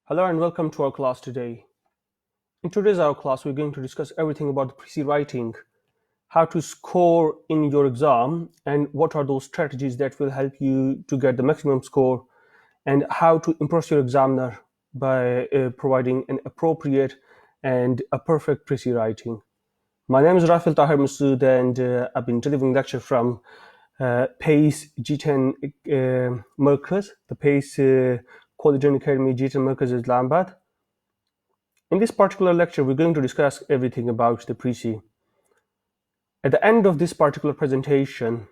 Hello and welcome to our class today. In today's our class, we're going to discuss everything about the pre-C writing, how to score in your exam, and what are those strategies that will help you to get the maximum score, and how to impress your examiner by providing an appropriate and a perfect pre-C writing. My name is Rafil Tahir Masood, and I've been delivering lecture from PACE G10 Merkaz, the PACE College and Academy G10 Merkaz Islamabad. In this particular lecture, we're going to discuss everything about the pre-C. At the end of this particular presentation,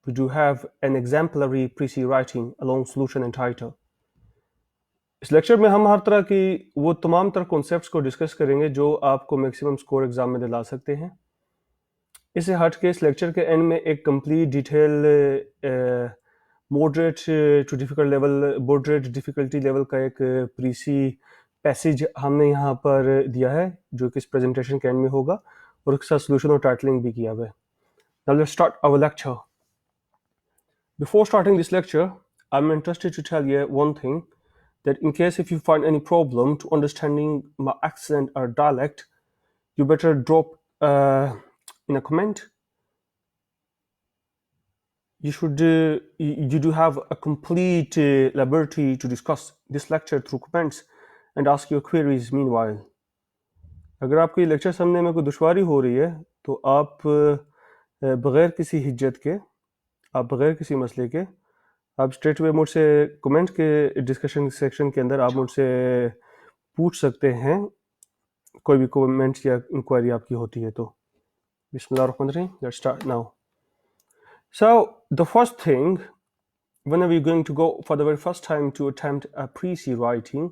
we do have an exemplary pre-C writing along solution and title. इस lecture में हम हर तरह की वो तमाम तरह concepts को discuss करेंगे जो आपको मैक्सिमम स्कोर एग्जाम में दिला सकते हैं। इससे हट के इस लेक्चर के एंड में एक complete detail moderate to difficult level moderate difficulty level का एक प्री-सी पैसेज हमने यहाँ पर दिया है जो कि इस प्रेजेंटेशन के एंड में होगा और उसके साथ सोल्यूशन और टाइटलिंग भी किया हुआ है। Now let's start our lecture. Before starting this lecture, I'm interested to tell you one thing, that in case if you find any problem to understanding my accent or dialect, you better drop in a comment. You do have a complete liberty to discuss this lecture through comments and ask your queries meanwhile. अगर आपको ये lecture समझने में कोई दुश्वारी हो रही है तो आप बगैर किसी हिज्जत के, आप बगैर किसी मसले के, आप स्ट्रेट वे मुझसे कमेंट के डिस्कशन सेक्शन के अंदर आप मुझसे पूछ सकते हैं, कोई भी कमेंट या इंक्वायरी आपकी होती है तो। बिस्मिल्लाहिर्रहमानिर्रहीम, let's start now. So the first thing, whenever you're going to go for the very first time to attempt a pre-C writing,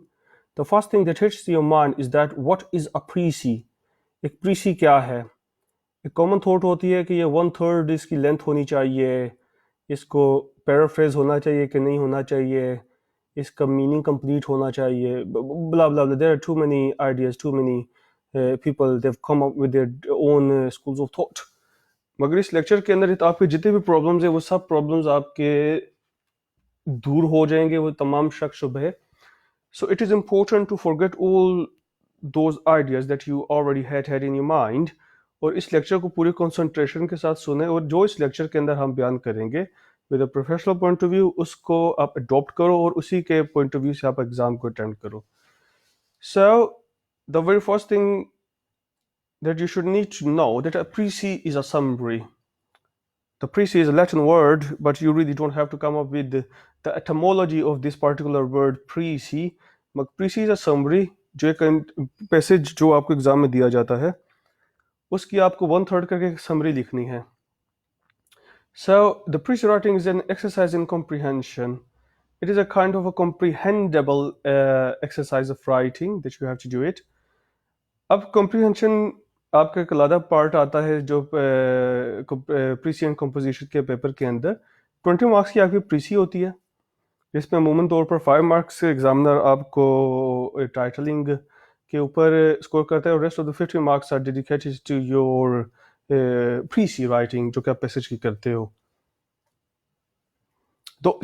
the first thing that hits your mind is that what is a pre-C? एक pre-C क्या है? एक common thought होती है कि ये 1/3 इसकी length होनी चाहिए, इसको पैराफ्रेज होना चाहिए कि नहीं होना चाहिए, इसका मीनिंग कंप्लीट होना चाहिए, blah blah blah. There are too many ideas, too many people, they've come up with their own schools of thought. मगर इस लेक्चर के अंदर आपके जितने भी प्रॉब्लम्स है वो सब प्रॉब्लम्स आपके दूर हो जाएंगे, वो तमाम शक शुबह। So it is important to forget all those ideas that you already had in your mind, और इस लेक्चर को पूरे कंसंट्रेशन के साथ सुने, और जो इस लेक्चर के अंदर हम बयान करेंगे with a professional point of view उसको आप अडॉप्ट करो और उसी के पॉइंट ऑफ व्यू से आप एग्जाम को अटेंड करो। So the very first thing that you should need to know that a pre-C is a summary. The pre-C is a Latin word, but you really don't have to come up with the etymology of this particular word pre-C. But pre-C is a summary, जो एक passage जो आपको exam में दिया जाता है उसकी आपको 1/3 करके समरी लिखनी है। So the pre-C writing is an exercise in comprehension. It is a kind of a comprehensible exercise of writing that you have to do it. अब comprehension आपका एक अलग पार्ट आता है जो प्रीसी एंड कंपोजिशन के पेपर के अंदर 20 मार्क्स की आपकी प्रीसी होती है, जिसमें अमूमन तौर पर 5 मार्क्स से एग्जामिनर आपको टाइटलिंग के ऊपर स्कोर करता है और rest of the 50 marks are dedicated to your precis writing जो कि आप पैसेज की करते हो।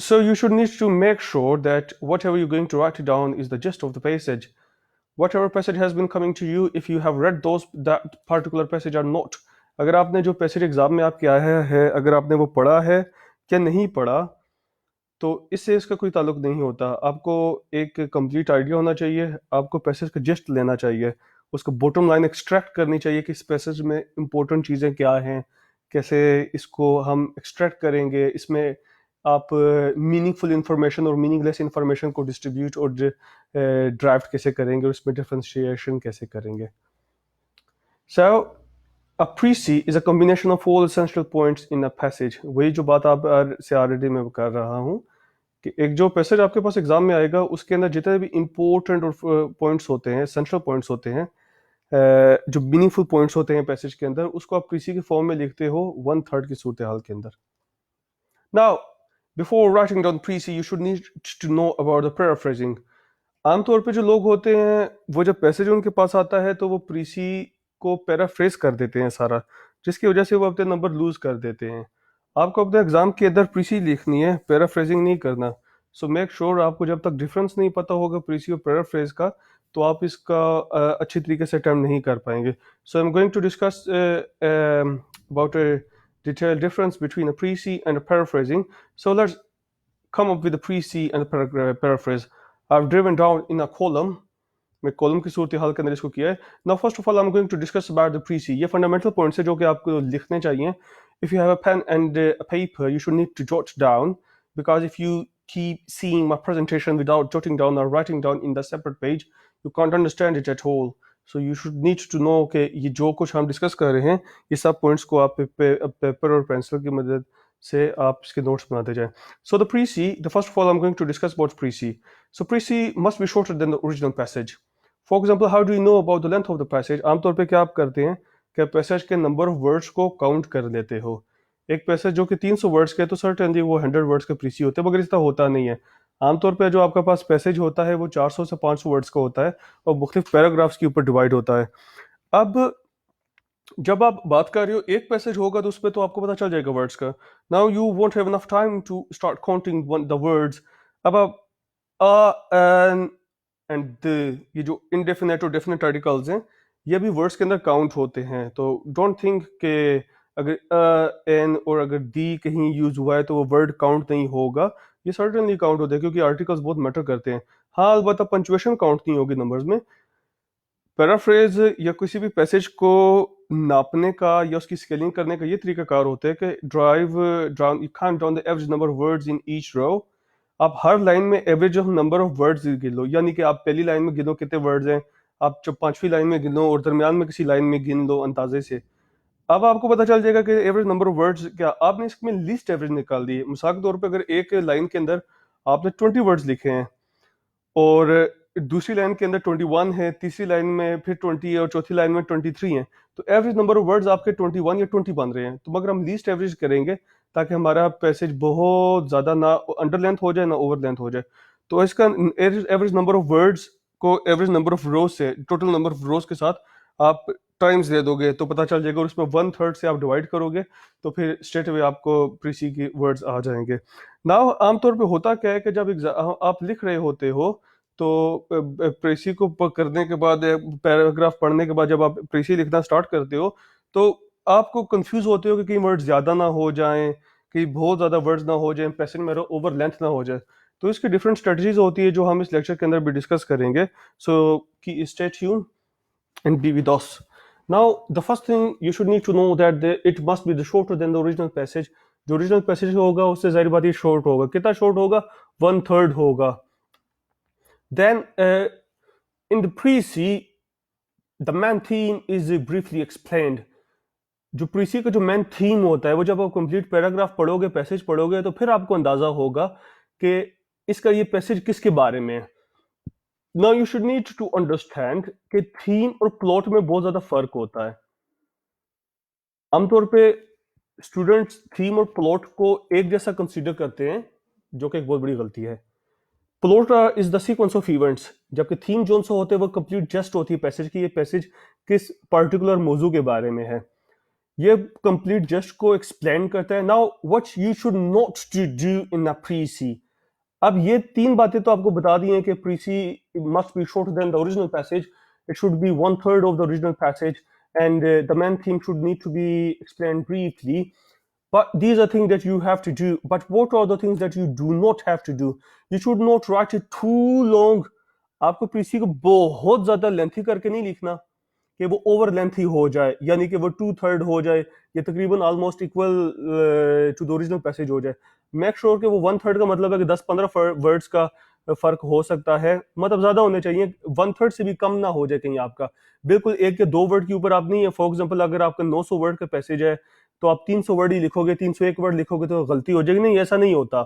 So you should need to make sure that whatever you're going to write it down is the gist of the passage. Whatever passage has been coming to you, if you have read those that particular passage or not, अगर आपने जो passage exam में आपके आया है अगर आपने वो पढ़ा है क्या नहीं पढ़ा तो इससे इसका कोई ताल्लुक नहीं होता। आपको एक कंप्लीट आइडिया होना चाहिए, आपको पैसेज का जिस्ट लेना चाहिए, उसको बॉटम लाइन एक्सट्रैक्ट करनी चाहिए कि इस पैसेज में इंपॉर्टेंट चीज़ें क्या हैं, कैसे इसको हम एक्सट्रैक्ट करेंगे, इसमें आप मीनिंगफुल इंफॉर्मेशन और मीनिंगलेस इंफॉर्मेशन को डिस्ट्रीब्यूट और ड्राफ्ट कैसे करेंगे और इसमें डिफरेंशिएशन कैसे करेंगे। So a precis is a combination of all essential points in a passage. वही जो बात आप से ऑलरेडी मैं कर रहा हूँ कि एक जो पैसेज आपके पास एग्जाम में आएगा उसके अंदर जितने भी इंपॉर्टेंट पॉइंट्स होते हैं, एसेंशियल पॉइंट्स होते हैं, जो मीनिंगफुल पॉइंट्स होते हैं पैसेज के अंदर, उसको आप प्री-सी के फॉर्म में लिखते हो 1/3 की सूरत हाल के अंदर। Now Before writing down pre-C, you should need to know about the paraphrasing. आमतौर पे जो लोग होते हैं वो जब पैसेज उनके पास आता है तो वो प्री-सी को पैराफ्रेज कर देते हैं सारा, जिसकी वजह से वो अपने नंबर लूज कर देते हैं। आपको अपने एग्जाम के अंदर प्री-सी लिखनी है, पैराफ्रेजिंग नहीं करना। सो मेक श्योर आपको जब तक डिफरेंस नहीं पता होगा प्रीसी और पैराफ्रेज का, तो आप इसका अच्छी तरीके से अटेम्प्ट नहीं कर पाएंगे. So I am going to discuss about a detailed difference between a preci and a paraphrasing. So let's come up with a preci and a paraphrase. I've driven down in a column. मैं column की सूरत हाल के अंदर इसको किया है. Now first of all I am going to discuss about the precis. ये फंडामेंटल पॉइंट्स है जो कि आपको लिखने चाहिए. If you have a pen and a paper you should need to jot down, because if you keep seeing my presentation without jotting down or writing down in the separate page, you can't understand it at all. So you should need to know कि ये जो कुछ हम discuss कर रहे हैं ये सब पॉइंट्स को आप पेपर और पेंसिल की मदद से आप इसके नोट्स बनाते जाएं. So the preci, the first of all I'm going to discuss about preci. So preci must be shorter than the original passage. For example how do you know about the length of the passage. आमतौर पे क्या आप करते हैं कि passage के number of words को count कर लेते हो. एक पैसेज जो कि 300 वर्ड्स के तो सर्टेनली वो 100 वर्ड्स के प्रीसी होते हैं, मगर इतना होता नहीं है. आमतौर पे जो आपका पास पैसेज होता है वो 400 से 500 वर्ड्स का होता है और मुख्तलिफ पैराग्राफ्स के ऊपर डिवाइड होता है. अब जब आप बात कर रहे हो एक पैसेज होगा तो उस पर तो आपको पता चल जाएगा वर्ड्स का. Now you won't have enough time to start counting the words. अब आप एंड ये जो इनडेफिनेट और डेफिनेट आर्टिकल्स हैं ये भी वर्ड्स के अंदर काउंट होते हैं. तो डोंट थिंक के अगर एन और अगर दी कहीं यूज हुआ है तो वो वर्ड काउंट नहीं होगा. ये सर्टेनली काउंट होते हैं क्योंकि आर्टिकल्स बहुत मैटर करते हैं. हाँ अलबत्ता पंचुएशन काउंट नहीं होगी नंबर्स में. पैराफ्रेज या किसी भी पैसेज को नापने का या उसकी स्केलिंग करने का ये तरीकाकार होता है कि drive down, you count down the average number of words in each row. आप हर लाइन में average of number of words गिन लो, यानी कि आप पहली लाइन में गिनो कितने वर्ड्स हैं, आप जब पांचवी लाइन में गिनो और दरमियान में किसी लाइन में गिन लो अंदाजे से. अब आपको पता चल जाएगा कि एवरेज नंबर ऑफ वर्ड्स क्या. आपने इसमें लीस्ट एवरेज निकाल दी है. मिसाल के तौर पर अगर एक लाइन के अंदर आपने 20 वर्ड्स लिखे हैं और दूसरी लाइन के अंदर 21 है, तीसरी लाइन में फिर 20 है और चौथी लाइन में 23 है, तो एवरेज नंबर ऑफ वर्ड्स आपके 21 या 20 बन रहे हैं. तो मगर हम लीस्ट एवरेज करेंगे ताकि हमारा पैसेज बहुत ज़्यादा ना अंडर लेंथ हो जाए ना ओवर लेंथ हो जाए. तो इसका एवरेज नंबर ऑफ वर्ड्स को एवरेज नंबर ऑफ रोज से, टोटल नंबर ऑफ रोज के साथ आप टाइम्स दे दोगे तो पता चल जाएगा और उसमें 1/3 से आप डिवाइड करोगे तो फिर स्ट्रेट अवे आपको प्रीसी की वर्ड्स आ जाएंगे. नाउ आमतौर पे होता क्या है कि जब आप लिख रहे होते हो तो प्रेसी को करने के बाद पैराग्राफ पढ़ने के बाद जब आप प्रेसी लिखना स्टार्ट करते हो तो आपको कंफ्यूज होते हो कि कहीं वर्ड्स ज़्यादा ना हो जाएं, कहीं बहुत ज़्यादा वर्ड्स ना हो जाएं, पैसेज में ओवर लेंथ ना हो जाए. तो इसकी डिफरेंट स्ट्रेटजीज होती है जो हम इस लेक्चर के अंदर भी डिस्कस करेंगे. सो की stay tune and be with us. Now, the first thing you should need to know that it must be the shorter than the original passage. जो original passage होगा उससे जाहिर बात ये short होगा. कितना short होगा? 1/3 होगा. Then in the preci, the main theme is briefly explained. जो प्रीसी का जो मेन थीम होता है वो जब आप कंप्लीट पैराग्राफ पढ़ोगे, पैसेज पढ़ोगे तो फिर आपको अंदाजा होगा कि इसका ये पैसेज किसके बारे में है. Now you should need to understand कि थीम और प्लॉट में बहुत ज्यादा फर्क होता है. आमतौर पे स्टूडेंट्स थीम और प्लॉट को एक जैसा कंसीडर करते हैं जो कि एक बहुत बड़ी गलती है. Plot is the sequence of events, जबकि थीम जो सा होते हैं वो कंप्लीट जस्ट होती है पैसेज की. ये पैसेज किस पर्टिकुलर मौजू के बारे में है, ये कंप्लीट जस्ट को एक्सप्लेन करता है. Now what you should not to do in a precis. अब ये तीन बातें तो आपको बता दी हैं कि precis must be shorter than the original passage, it should be 1/3 of the original passage and the main theme should need to be explained briefly. But these are things that you have to do. But what are the things that you do not have to do? You should not write it too long. आपको प्रीसी को बहुत ज्यादा lengthy करके नहीं लिखना कि वो over lengthy हो जाए, यानी कि वो 2/3 हो जाए या तकरीबन almost equal to the original passage हो जाए. मेक श्योर कि वो 1/3 का मतलब है कि 10-15 वर्ड्स का फर्क हो सकता है, मतलब ज्यादा होने चाहिए. 1/3 से भी कम ना हो जाए कहीं आपका. बिल्कुल एक या दो वर्ड के ऊपर आप नहीं है. फॉर एग्जांपल अगर आपका 900 वर्ड का पैसेज है तो आप 300 वर्ड ही लिखोगे, 301 वर्ड लिखोगे तो गलती हो जाएगी. नहीं, ऐसा नहीं होता.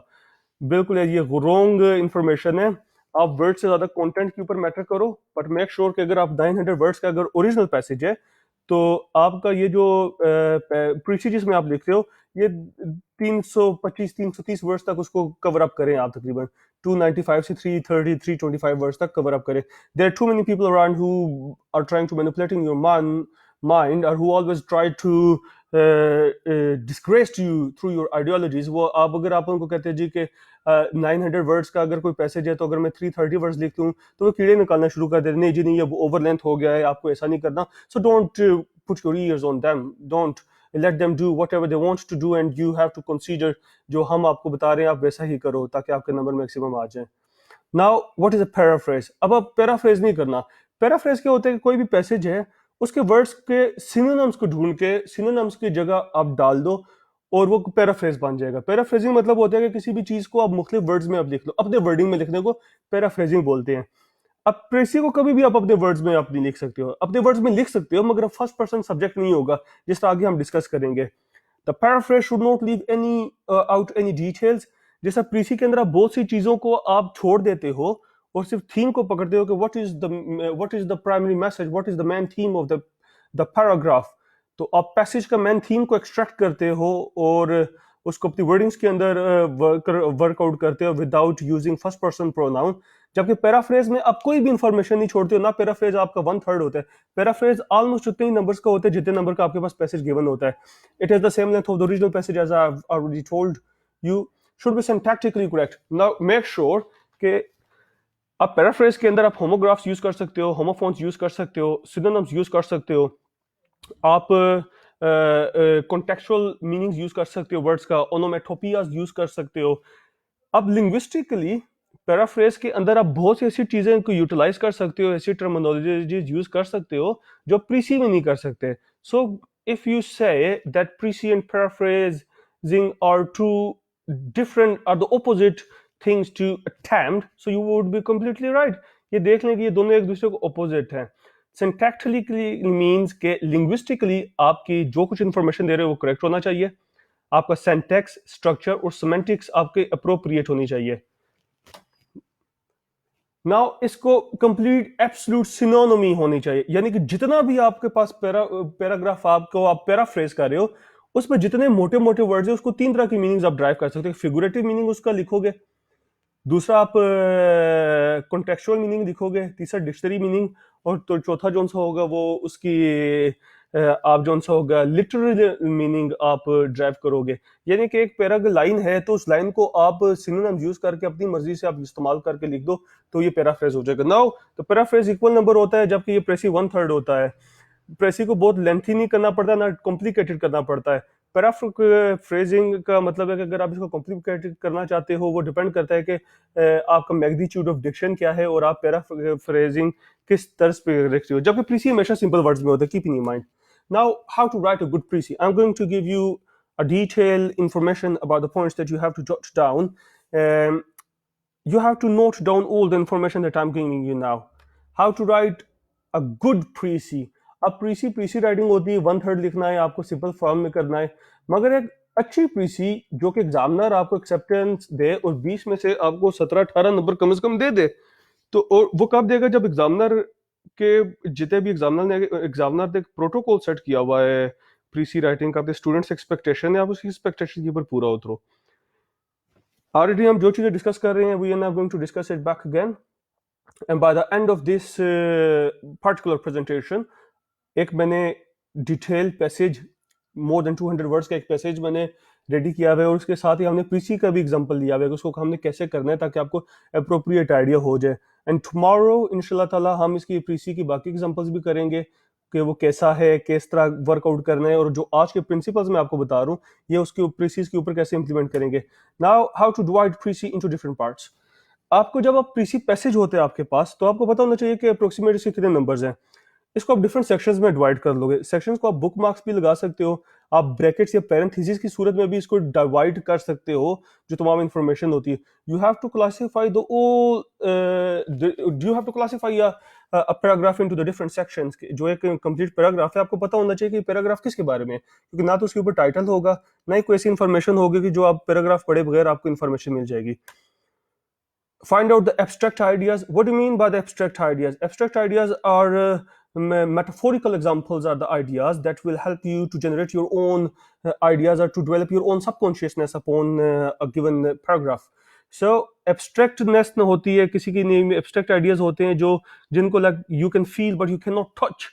बिल्कुल ये रॉन्ग इंफॉर्मेशन है. आप वर्ड से ज्यादा कंटेंट के ऊपर मैटर करो, बट मेक श्योर कि अगर आप 900 वर्ड्स का अगर ओरिजिनल पैसेज है तो आपका ये जो प्रीसी जिसमें आप लिख रहे हो ये 325-330 वर्ड्स तक उसको कवर अप करें. आप तकरीबन 295 से 330-325 वर्ड्स तक कवर अप करें. There are too many people around who are trying to manipulating your mind or who always try to disgraced you through your ideologies, वो आप अगर आप उनको कहते हैं जी कि 900 वर्ड्स का अगर कोई पैसेज है तो अगर मैं 330 वर्ड्स लिख दूं तो वो कीड़े निकालना शुरू कर देते, नहीं जी नहीं, अब ओवर लेंथ हो गया है, आपको ऐसा नहीं करना. So don't put your ears on them, don't let them do whatever they want to do, and you have to consider जो हम आपको बता रहे हैं आप वैसा ही करो ताकि आपके नंबर मैक्सिमम आ जाए. Now what is a paraphrase? अब आप पैराफ्रेज नहीं करना. पैराफ्रेज क्या होता है कि कोई भी पैसेज है उसके वर्ड्स के सिनोनिम्स को ढूंढ के सिनोनिम्स की जगह आप डाल दो और वो पैराफ्रेज बन जाएगा. पैराफ्रेजिंग मतलब होता है कि किसी भी चीज को आप मुख्तलिफ वर्ड्स में आप लिख लो, अपने वर्डिंग में लिखने को पैराफ्रेजिंग बोलते हैं. अब प्रेसी को कभी भी आप अपने वर्ड्स में आप नहीं लिख सकते हो, अपने वर्ड्स में लिख सकते हो मगर फर्स्ट पर्सन सब्जेक्ट नहीं होगा, जिस तरह आगे हम डिस्कस करेंगे. The paraphrase should not leave any out any details. जैसा प्रीसी के अंदर आप बहुत सी चीजों को आप छोड़ देते हो और सिर्फ थीम को पकड़ते हो कि what is the primary message, what is the main theme of the paragraph. तो आप पैसेज का मेन थीम को एक्सट्रैक्ट करते हो और उसको अपनी वर्डिंग्स के अंदर वर्कआउट करते हो without using first person pronoun. जबकि पैराफ्रेज में आप कोई भी इंफॉर्मेशन नहीं छोड़ते हो ना. पैराफ्रेज आपका 1/3 होता है. पैराफ्रेज ऑलमोस्ट उतने ही नंबर्स का होता है जितने नंबर का आपके पास पैसेज गिवन होता है. It is the same length of the original passage as I have already told you. Should be syntactically correct. Now make sure कि आप पैराफ्रेज के अंदर आप होमोग्राफ्स यूज कर सकते हो, होमोफोन्स यूज कर सकते हो, सिनोनिम्स यूज कर सकते हो, आप कॉन्टेक्चुअल मीनिंग्स यूज कर सकते हो वर्ड्स का, ओनोमेटोपियाज यूज कर सकते हो. अब लिंग्विस्टिकली पैराफ्रेज के अंदर आप बहुत सी ऐसी चीजें को यूटिलाइज कर सकते हो, ऐसी टर्मिनोलॉजीज यूज कर सकते हो जो प्रीसी में नहीं कर सकते. So if you say that precis and paraphrasing are two different are the opposite things to attempt, so you would be completely right. ये देख लें कि ये दोनों एक दूसरे को opposite हैं. Syntactically means के linguistically आपकी जो कुछ information दे रहे हो वो correct होना चाहिए, आपका syntax, structure और semantics आपके appropriate होनी चाहिए. Now इसको complete absolute synonymy होनी चाहिए, यानी कि जितना भी आपके पास पैराग्राफ आपको आप पैराफ्रेज कर रहे हो उसमें जितने मोटे मोटे वर्ड्स है उसको 3 तरह की मीनिंग्स आप ड्राइव कर सकते हो. फिगुरेटिव मीनिंग उसका लिखोगे, दूसरा आप कॉन्टेक्चुअल मीनिंग लिखोगे, तीसरा डिक्शनरी मीनिंग, और तो चौथा जो सा होगा वो उसकी आप जो सा होगा लिटरल मीनिंग आप ड्राइव करोगे. यानी कि एक पैराग्राफ लाइन है तो उस लाइन को आप सिनोनिम्स यूज करके अपनी मर्जी से आप इस्तेमाल करके लिख दो तो ये पैराफ्रेज हो जाएगा. नाउ तो पैराफ्रेज इक्वल नंबर होता है जबकि ये प्रेसी 1/3 होता है. प्रेसी को बहुत लेंथी नहीं करना पड़ता ना कॉम्प्लिकेटेड करना पड़ता है. पैराफ्रेजिंग का मतलब है कि अगर आप इसको कॉम्प्लिकेटेड करना चाहते हो वो डिपेंड करता है कि आपका मैग्नीट्यूड ऑफ डिक्शन क्या है और आप पैराफ्रेजिंग किस तर्ज पे रखते हो. जबकि प्रीसी हमेशा सिंपल वर्ड्स में होता है. Keep in mind. Now how to write a good precis. I am going to give you a detailed information about the points that you have to jot down. You have to note down all the information that I'm giving you now. How to write a good presi. अब प्रीसी writing होती है 1/3 लिखना है, आपको simple form में करना है. मगर एक अच्छी प्रीसी जो कि एग्जामिनर आपको एक्सेप्टेंस दे और 20 में से आपको 17-18 नंबर कम से कम दे दे, तो और वो कब देगा जब एग्जामिनर के जितने भी एग्जामिनर ने प्रोटोकॉल सेट किया हुआ है प्रीसी राइटिंग का, स्टूडेंट्स एक्सपेक्टेशन है, आप उसकी एक्सपेक्टेशन के ऊपर पूरा उतरो. ऑलरेडी हम जो चीजें डिस्कस कर रहे हैं we are now going to discuss it back again. And by the end of this particular presentation एक मैंने detail passage more than 200 words का एक पैसेज मैंने रेडी किया हुआ है और उसके साथ ही हमने प्रीसी का भी एग्जांपल दिया हुआ है उसको हमने कैसे करना है ताकि आपको अप्रोप्रिएट आइडिया हो जाए. एंड टुमारो इंशाल्लाह ताला हम इसकी प्रीसी की बाकी एग्जांपल्स भी करेंगे कि वो कैसा है, किस तरह वर्कआउट करना है, और जो आज के प्रिंसिपल्स मैं आपको बता रहा हूँ ये उसके प्रीसीज के ऊपर कैसे इंप्लीमेंट करेंगे. Now how to divide precis into different parts. आपको जब आप प्रीसी पैसेज होते हैं आपके पास तो आपको पता होना चाहिए कि अप्रोक्सीमेट इसके कितने नंबर्स हैं. इसको आप डिफरेंट सेक्शंस में डिवाइड कर लोगे. सेक्शंस को आप बुक मार्क्स भी लगा सकते हो, आप ब्रैकेट्स या पैरेंथेसिस की सूरत में भी इसको डिवाइड कर सकते हो जो तमाम इंफॉर्मेशन होती है. You have to classify the all you have to classify a paragraph into the different sections. जो एक कंप्लीट पैराग्राफ है आपको पता होना चाहिए कि पैराग्राफ किसके बारे में है, क्योंकि ना तो उसके ऊपर टाइटल होगा ना ही कोई ऐसी इंफॉर्मेशन होगी कि जो आप पैराग्राफ पढ़े बगैर आपको इंफॉर्मेशन मिल जाएगी. Find out the abstract ideas. What do you mean by the abstract ideas? Abstract ideas are metaphorical examples are the ideas that will help you to generate your own ideas or to develop your own subconsciousness upon a given paragraph. So abstractness न होती है किसी की नहीं. abstract ideas होते हैं जो जिनको like you can feel but you cannot touch.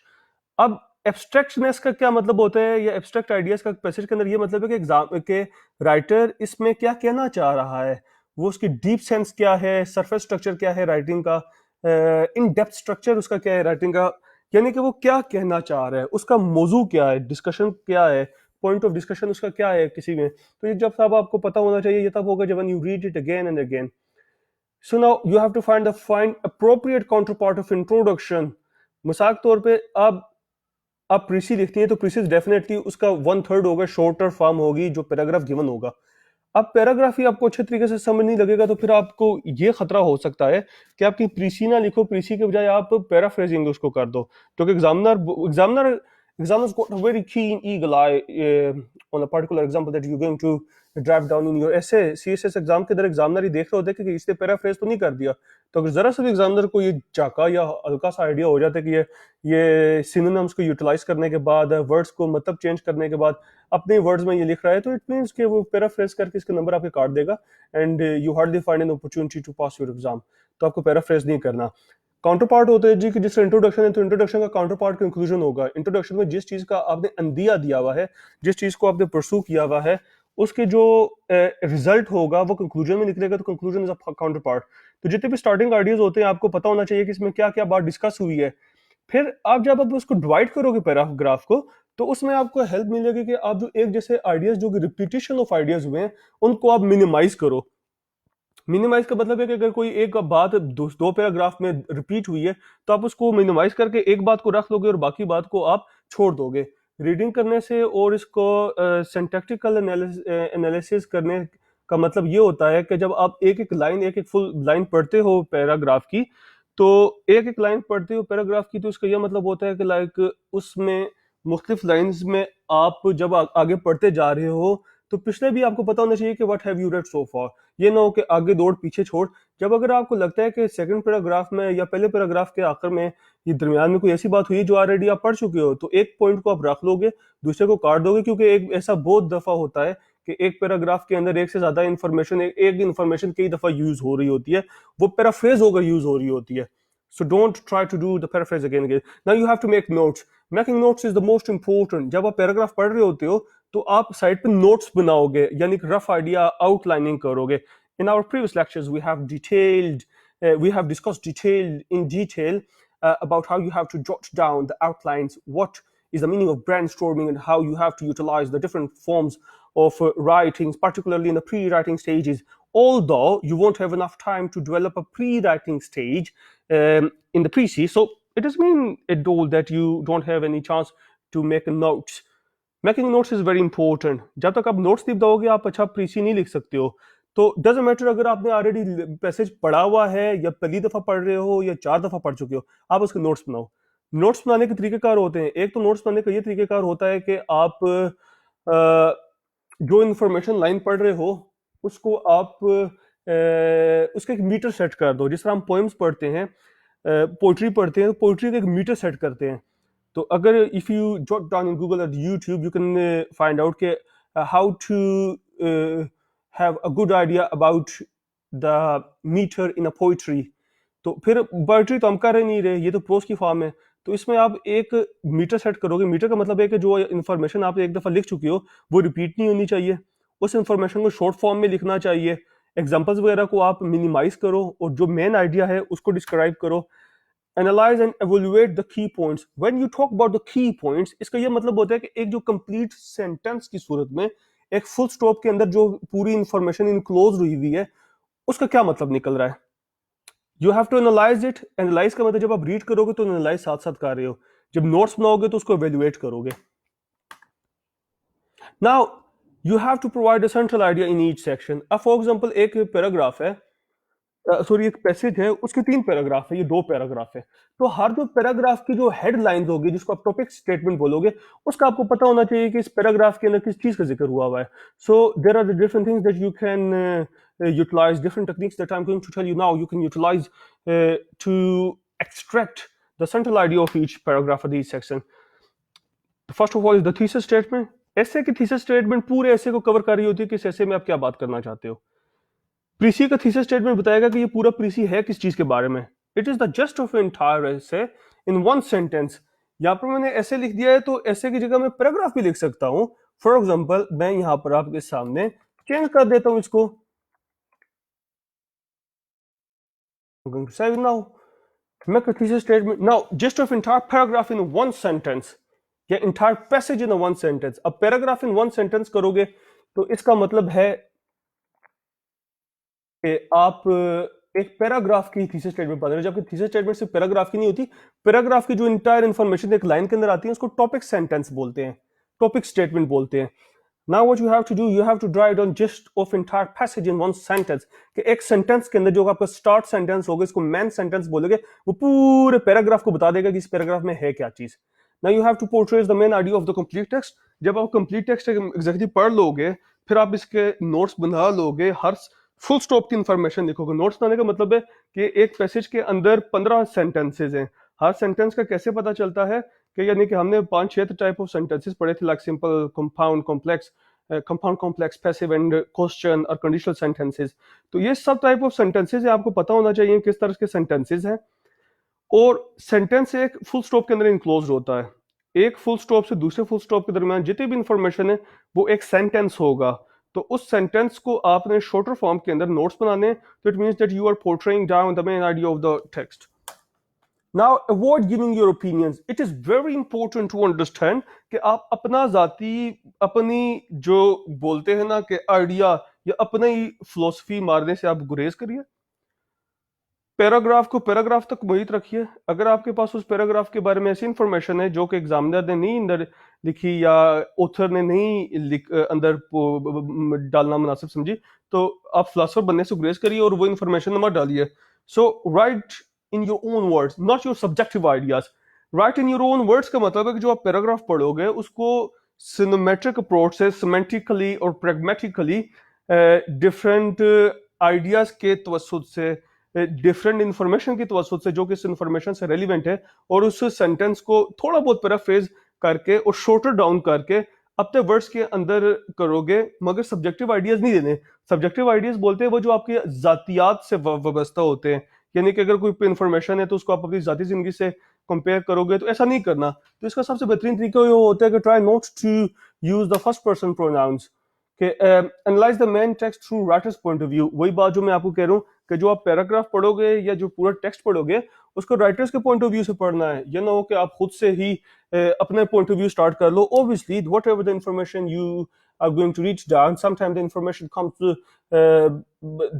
अब एब्स्ट्रैक्टनेस का क्या मतलब होता है, या एब्स्ट्रैक्ट आइडियाज का पैसेज के अंदर ये मतलब है कि एग्जाम के राइटर इसमें क्या कहना चाह रहा है, वो उसकी डीप सेंस क्या है, सरफेस स्ट्रक्चर क्या है राइटिंग का, इन डेप्थ स्ट्रक्चर उसका क्या है राइटिंग का, यानी कि वो क्या कहना चाह रहा है, उसका मौजू क्या है, डिस्कशन क्या है, पॉइंट ऑफ डिस्कशन उसका क्या है किसी में। तो ये जब साहब आपको पता होना चाहिए, ये तब होगा जब you read it again and again. So now you have to find appropriate counterpart of introduction. मिसाल के तौर पे आप प्रीसी लिखती हैं तो प्रीसी डेफिनेटली उसका 1/3 होगा शॉर्टर फॉर्म होगी जो पैराग्राफ गिवन होगा. अब पैराग्राफ ही आपको अच्छे तरीके से समझ नहीं लगेगा तो फिर आपको ये खतरा हो सकता है कि आपकी प्रीसी ना लिखो, प्रीसी के बजाय आप पैराफ्रेजिंग उसको कर दो, क्योंकि examiners got a very keen eagle eye on a particular example that you're going to drive down in your essay. CSS exam के अंदर एग्जामिनर ही देख रहे होते हैं कि इसने पैराफ्रेज तो नहीं कर दिया. तो अगर जरा सा भी एग्जामिनर को ये झाका या हल्का सा आइडिया हो जाता है कि ये सिनोनिम्स को यूटिलाइज करने के बाद, वर्ड्स को मतलब चेंज करने के बाद अपने वर्ड्स में ये लिख रहा है, तो इट मीन्स कि वो पैराफ्रेज करके इसके नंबर आपके काट देगा and you hardly find an opportunity to pass your exam. तो आपको पैराफ्रेज नहीं करना. काउंटर पार्ट होते हैं जी कि जिसका इंट्रोडक्शन है तो इंट्रोडक्शन का काउंटर पार्ट कंक्लूजन होगा. इंट्रोडक्शन में जिस चीज का आपने अंदिया दिया हुआ है, जिस चीज को आपने परसू किया हुआ है, उसके जो रिजल्ट होगा वो कंक्लूजन में निकलेगा, तो conclusion is a counter part. तो जितने भी स्टार्टिंग आइडियाज होते हैं आपको पता होना चाहिए कि इसमें क्या क्या बात डिस्कस हुई है. फिर आप जब आप उसको डिवाइड करोगे पैराग्राफ को, तो उसमें आपको हेल्प मिलेगी कि आप जो एक जैसे आइडियाज जो रिपीटेशन ऑफ आइडियाज हुए हैं उनको आप मिनिमाइज करो. मिनिमाइज का मतलब है कि अगर कोई एक बात दो पैराग्राफ में रिपीट हुई है तो आप उसको मिनिमाइज करके एक बात को रख लोगे और बाकी बात को आप छोड़ दोगे. रीडिंग करने से और इसको सिंटैक्टिकल एनालिसिस करने का मतलब ये होता है कि जब आप एक एक फुल लाइन पढ़ते हो पैराग्राफ की, तो एक एक लाइन पढ़ते हो पैराग्राफ की, तो इसका यह मतलब होता है कि लाइक उसमें मुख्तलिफ लाइंस में आप जब आगे पढ़ते जा रहे हो तो पिछले भी आपको पता होना चाहिए कि व्हाट हैव यू रेड सो फार. ये ना हो कि आगे दौड़ पीछे छोड़. जब अगर आपको लगता है कि सेकंड पैराग्राफ में या पहले पैराग्राफ के आखिर में ये दरमियान में कोई ऐसी बात हुई जो ऑलरेडी आप पढ़ चुके हो, तो एक पॉइंट को आप रख लोगे, दूसरे को काट दोगे, क्योंकि एक ऐसा बहुत दफा होता है कि एक पैराग्राफ के अंदर एक से ज्यादा इंफॉर्मेशन, एक इंफॉर्मेशन कई दफा यूज हो रही होती है, वो पैराफ्रेज होकर यूज हो रही होती है. So don't try to do the paraphrase again and again. Now you have to make notes. Making notes is the most important. जब आप पैराग्राफ पढ़ रहे होते हो तो आप साइड पे नोट्स बनाओगे, यानी कि रफ आइडिया आउटलाइनिंग करोगे. In our previous lectures we have discussed in detail about how you have to jot down the outlines, what is the meaning of brainstorming, and how you have to utilize the different forms of writings, particularly in the pre-writing stages. Although you won't have enough time to develop a pre-writing stage in the pre-C, so it doesn't mean at all that you don't have any chance to make notes. Making notes is very important. जब तक आप notes नहीं बताओगे आप अच्छा प्रीसी नहीं लिख सकते हो. तो डजंट मैटर अगर आपने ऑलरेडी पैसेज पढ़ा हुआ है या पहली दफा पढ़ रहे हो या 4 दफा पढ़ चुके हो, आप उसके नोट्स बनाओ. नोट्स बनाने के तरीकेकार होते हैं. एक तो नोट्स बनाने का ये तरीकेकार होता है कि आप जो इन्फॉर्मेशन लाइन पढ़ रहे हो उसको आप उसका एक मीटर सेट कर दो. जिस तरह हम पोएम्स पढ़ते हैं, पोइट्री पढ़ते हैं, तो पोइट्री का एक मीटर सेट करते हैं. तो अगर if you jot down in Google और YouTube, you can find out के how to have a good idea about the meter in a poetry. तो फिर पोइट्री तो हम कर ही नहीं रहे, ये तो प्रोज की फॉर्म है. तो इसमें आप एक मीटर सेट करोगे. मीटर का मतलब है कि जो इन्फॉर्मेशन आप एक दफा लिख चुकी हो वो रिपीट नहीं होनी चाहिए. उस इन्फॉर्मेशन को शॉर्ट फॉर्म में लिखना चाहिए. एग्जाम्पल्स वगैरह को आप मिनिमाइज करो और जो मेन आइडिया है उसको डिस्क्राइब करो. Analyze and evaluate the key points. When you talk about the key points, इसका ये मतलब होता है कि एक जो कंप्लीट सेंटेंस की सूरत में एक फुल स्टॉप के अंदर जो पूरी इंफॉर्मेशन इनक्लोज हुई हुई है उसका क्या मतलब निकल रहा है. You have to analyse it. Analyse का मतलब जब आप रीड करोगे तो एनालाइज साथ साथ कर रहे हो, जब नोट्स बनाओगे तो उसको एवेल्युएट करोगे. Now you have to provide a central idea in each section. अब फॉर एग्जांपल एक पैराग्राफ है, सॉरी एक पैसेज है, उसके 3 पैराग्राफ है, ये 2 पैराग्राफ है. तो हर जो पैराग्राफ की जो हेडलाइंस होगी जिसको आप टॉपिक स्टेटमेंट बोलोगे, उसका आपको पता होना चाहिए कि इस पैराग्राफ के अंदर किस चीज का जिक्र हुआ है. So there are the different things that you can utilize, different techniques that I'm going to tell you now. You can utilize to extract the central idea of each paragraph of each section. First of all is the thesis statement. ऐसे की thesis statement पूरे ऐसे को cover कर रही होती है कि इस ऐसे में आप क्या बात करना चाहते हो. प्रीसी का थीसिस स्टेटमेंट बताएगा कि ये पूरा प्रीसी है किस चीज के बारे में. It is the just of entire essay in one sentence. यहाँ पर मैंने ऐसे लिख दिया है तो ऐसे की जगह मैं पैराग्राफ भी लिख सकता हूँ। फॉर एग्जाम्पल मैं यहाँ पर आपके सामने चेंज कर देता हूँ इसको, save now, make a thesis statement now just of entire paragraph in one sentence या entire passage in a one sentence। अब पैराग्राफ इन वन सेंटेंस करोगे तो इसका मतलब है कि आप एक पैराग्राफ की थीसिस स्टेटमेंट पढ़ रहे हो, जबकि थीसिस स्टेटमेंट सिर्फ पैराग्राफ की नहीं होती। पैराग्राफ की जो इंटायर इंफॉर्मेशन एक लाइन के अंदर आती है उसको टॉपिक सेंटेंस बोलते हैं, टॉपिक स्टेटमेंट बोलते हैं। Now what you have to do, you have to draw it on gist of entire passage in one sentence। कि एक सेंटेंस के अंदर जो आपका स्टार्ट सेंटेंस होगा इसको मेन सेंटेंस बोलोगे, वो पूरे पैराग्राफ को बता देगा कि इस पैराग्राफ में है क्या चीज। Now you have to portray the main idea of the complete text। जब आप कंप्लीट टेक्स्ट एग्जैक्टली पढ़ लोगे फिर आप इसके नोट्स बना लोगे, हर फुल स्टॉप की इंफॉर्मेशन लिखोगे। नोट्स बनाने का मतलब है कि एक पैसेज के अंदर 15 सेंटेंसेज हैं, हर सेंटेंस का कैसे पता चलता है कि यानी कि हमने 5-6 टाइप ऑफ सेंटेंसेस पढ़े थे, like simple, compound, complex, compound, complex, passive and question और कंडीशनल सेंटेंसेस। तो ये सब टाइप ऑफ सेंटेंसेस है, आपको पता होना चाहिए किस तरह के सेंटेंसेस हैं। और सेंटेंस एक फुल स्टॉप के अंदर इनक्लोज होता है, एक फुल स्टॉप से दूसरे फुल स्टॉप के दरमियान जितनी भी इंफॉर्मेशन है वो एक सेंटेंस होगा। तो उस सेंटेंस को आपने शॉर्टर फॉर्म के अंदर नोट्स बनाने, तो it means that you are portraying down the main idea of the text. Now avoid giving your opinions। It is very important to understand कि आप अपना जाती, अपनी जो बोलते हैं ना कि आइडिया या अपना ही फिलोसफी मारने से आप गुरेज करिए। पैराग्राफ को पैराग्राफ तक वही रखिए। अगर आपके पास उस पैराग्राफ के बारे में ऐसी इंफॉर्मेशन है जो कि एग्जामिनर ने नहीं अंदर लिखी या ऑथर ने नहीं अंदर डालना मुनासिब समझी, तो आप फिलोसफर बनने से गुरेज करिए और वो इंफॉर्मेशन मत डालिए। So write in your own words, not your subjective ideas. Write in your own words का मतलब है कि जो आप पैराग्राफ पढ़ोगे उसको सिनेमेट्रिक अप्रोच से, सिमेंटिकली और प्रैग्मेटिकली डिफरेंट आइडियाज के तवसुद से, डिफरेंट इंफॉर्मेशन की तवसुद से जो कि इस इंफॉर्मेशन से रेलिवेंट है, और उस सेंटेंस को थोड़ा बहुत पैराफ्रेज करके और शॉर्टर डाउन करके अपने वर्ड्स के अंदर करोगे, मगर सब्जेक्टिव आइडियाज नहीं देने। सब्जेक्टिव आइडियाज बोलते हैं वो जो आपके जातियात से वाबस्ता होते हैं, यानी कि अगर कोई इंफॉर्मेशन है तो उसको आप अपनी जाती जिंदगी से कंपेयर करोगे, तो ऐसा नहीं करना। तो इसका सबसे बेहतरीन तरीका ये होता है कि try not to use the first person pronouns, कि analyse the main text through writer's point of view. वही बात जो मैं आपको कह रहा हूँ कि जो आप पैराग्राफ पढ़ोगे या जो पूरा टेक्स्ट पढ़ोगे उसको राइटर्स के पॉइंट ऑफ व्यू से पढ़ना है। ये ना हो कि आप खुद से ही अपने पॉइंट ऑफ व्यू स्टार्ट कर लो। Obviously whatever the information you are going to reach down, sometimes the information comes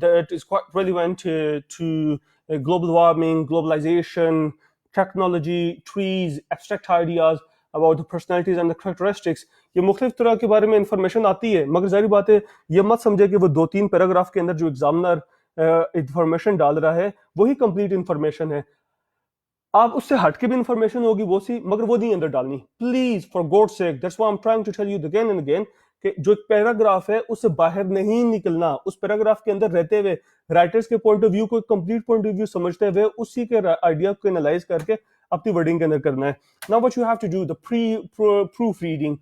that is quite relevant to global warming, globalization, technology, trees, abstract ideas about the personalities and the characteristics। ये मुख्तलिफ तरह के बारे में information आती है, मगर जाहिर बात है ये मत समझे कि वो 2-3 पैराग्राफ के अंदर जो एग्जामिनर इंफॉर्मेशन डाल रहा है वही कंप्लीट इंफॉर्मेशन है। आप उससे हट के भी इंफॉर्मेशन होगी वो सी, मगर वो नहीं अंदर डालनी, please, for God sake. That's why I am trying to tell you again and again कि जो एक पैराग्राफ है उससे बाहर नहीं निकलना। उस पैराग्राफ के अंदर रहते हुए राइटर्स के पॉइंट ऑफ व्यू को कंप्लीट पॉइंट ऑफ व्यू समझते हुए उसी के आइडिया को एनालाइज करके अपनी वर्डिंग के अंदर करना है। Now what you have to do the proof reading.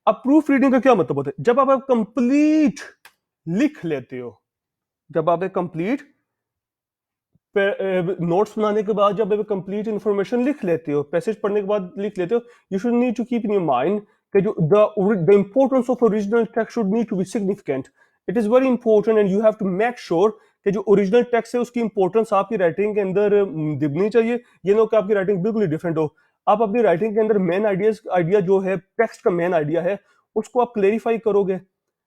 अब प्रूफ रीडिंग का क्या मतलब होता है? जब आप कंप्लीट लिख लेते हो, जब आप कंप्लीट नोट्स बनाने के बाद जब आप कंप्लीट इंफॉर्मेशन लिख लेते हो, पैसेज पढ़ने के बाद लिख लेते हो, you should need to keep in your mind कि जो the importance of original text should need to be significant. It is very important and you have to make sure कि जो ओरिजिनल टेक्स्ट है उसकी इंपॉर्टेंस आपकी writing के अंदर दिखनी चाहिए। ये ना हो कि आपकी राइटिंग बिल्कुल डिफरेंट हो। आप अपनी राइटिंग के अंदर मेन आइडिया जो है, टेक्स्ट का मेन आइडिया है, उसको आप क्लेरिफाई करोगे।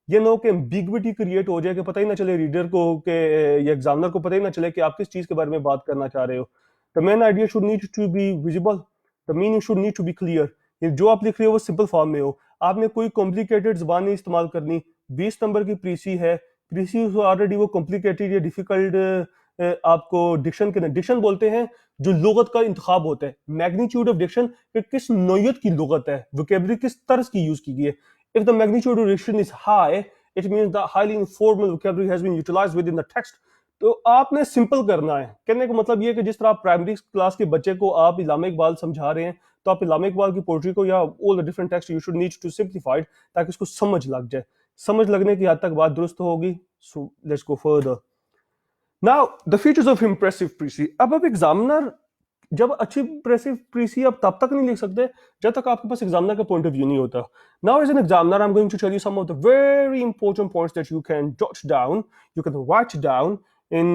ये ना हो कि एम्बिग्विटी क्रिएट हो जाए कि पता ही ना चले रीडर को कि या एग्जामिनर को पता ही ना चले कि आप किस चीज के बारे में बात करना चाह रहे हो। The main idea should need to be visible, the meaning should need to be clear. जो आप लिख रहे हो वो सिंपल फॉर्म में हो, आपने कोई कॉम्प्लिकेटेड जबान नहीं इस्तेमाल करनी। 20 नंबर की प्रीसी है, प्रीसी ऑलरेडी वो कॉम्प्लिकेटेड या डिफिकल्ट आपको डिक्शन बोलते हैं जो लुगत का इंतखाब होता है, मैग्नीट्यूड ऑफ डिक्शन, किस नौयत की लुगत है, वोकैबुलरी किस तर्ज की यूज की गई है। If the magnitude of diction is high, it means the highly informal vocabulary has been utilized within the text। तो आपने सिंपल करना है। कहने का मतलब ये है कि जिस तरह आप प्राइमरी क्लास के बच्चे को आप इल्लामा इकबाल समझा रहे हैं, तो आप इल्लामा इकबाल की पोएट्री को या all the different text you should need to simplified, ताकि उसको समझ लग जाए। समझ लगने की हद तक बात दुरुस्त होगी। So let's go further. Now the features of impressive precis. अब एग्जामिनर जब अच्छी प्रीसी आप तब तक नहीं लिख सकते जब तक आपके पास एग्जामिनर का पॉइंट ऑफ व्यू नहीं होता. Now as an examiner I am going to tell you some of the very important points that you can jot down, you can write down in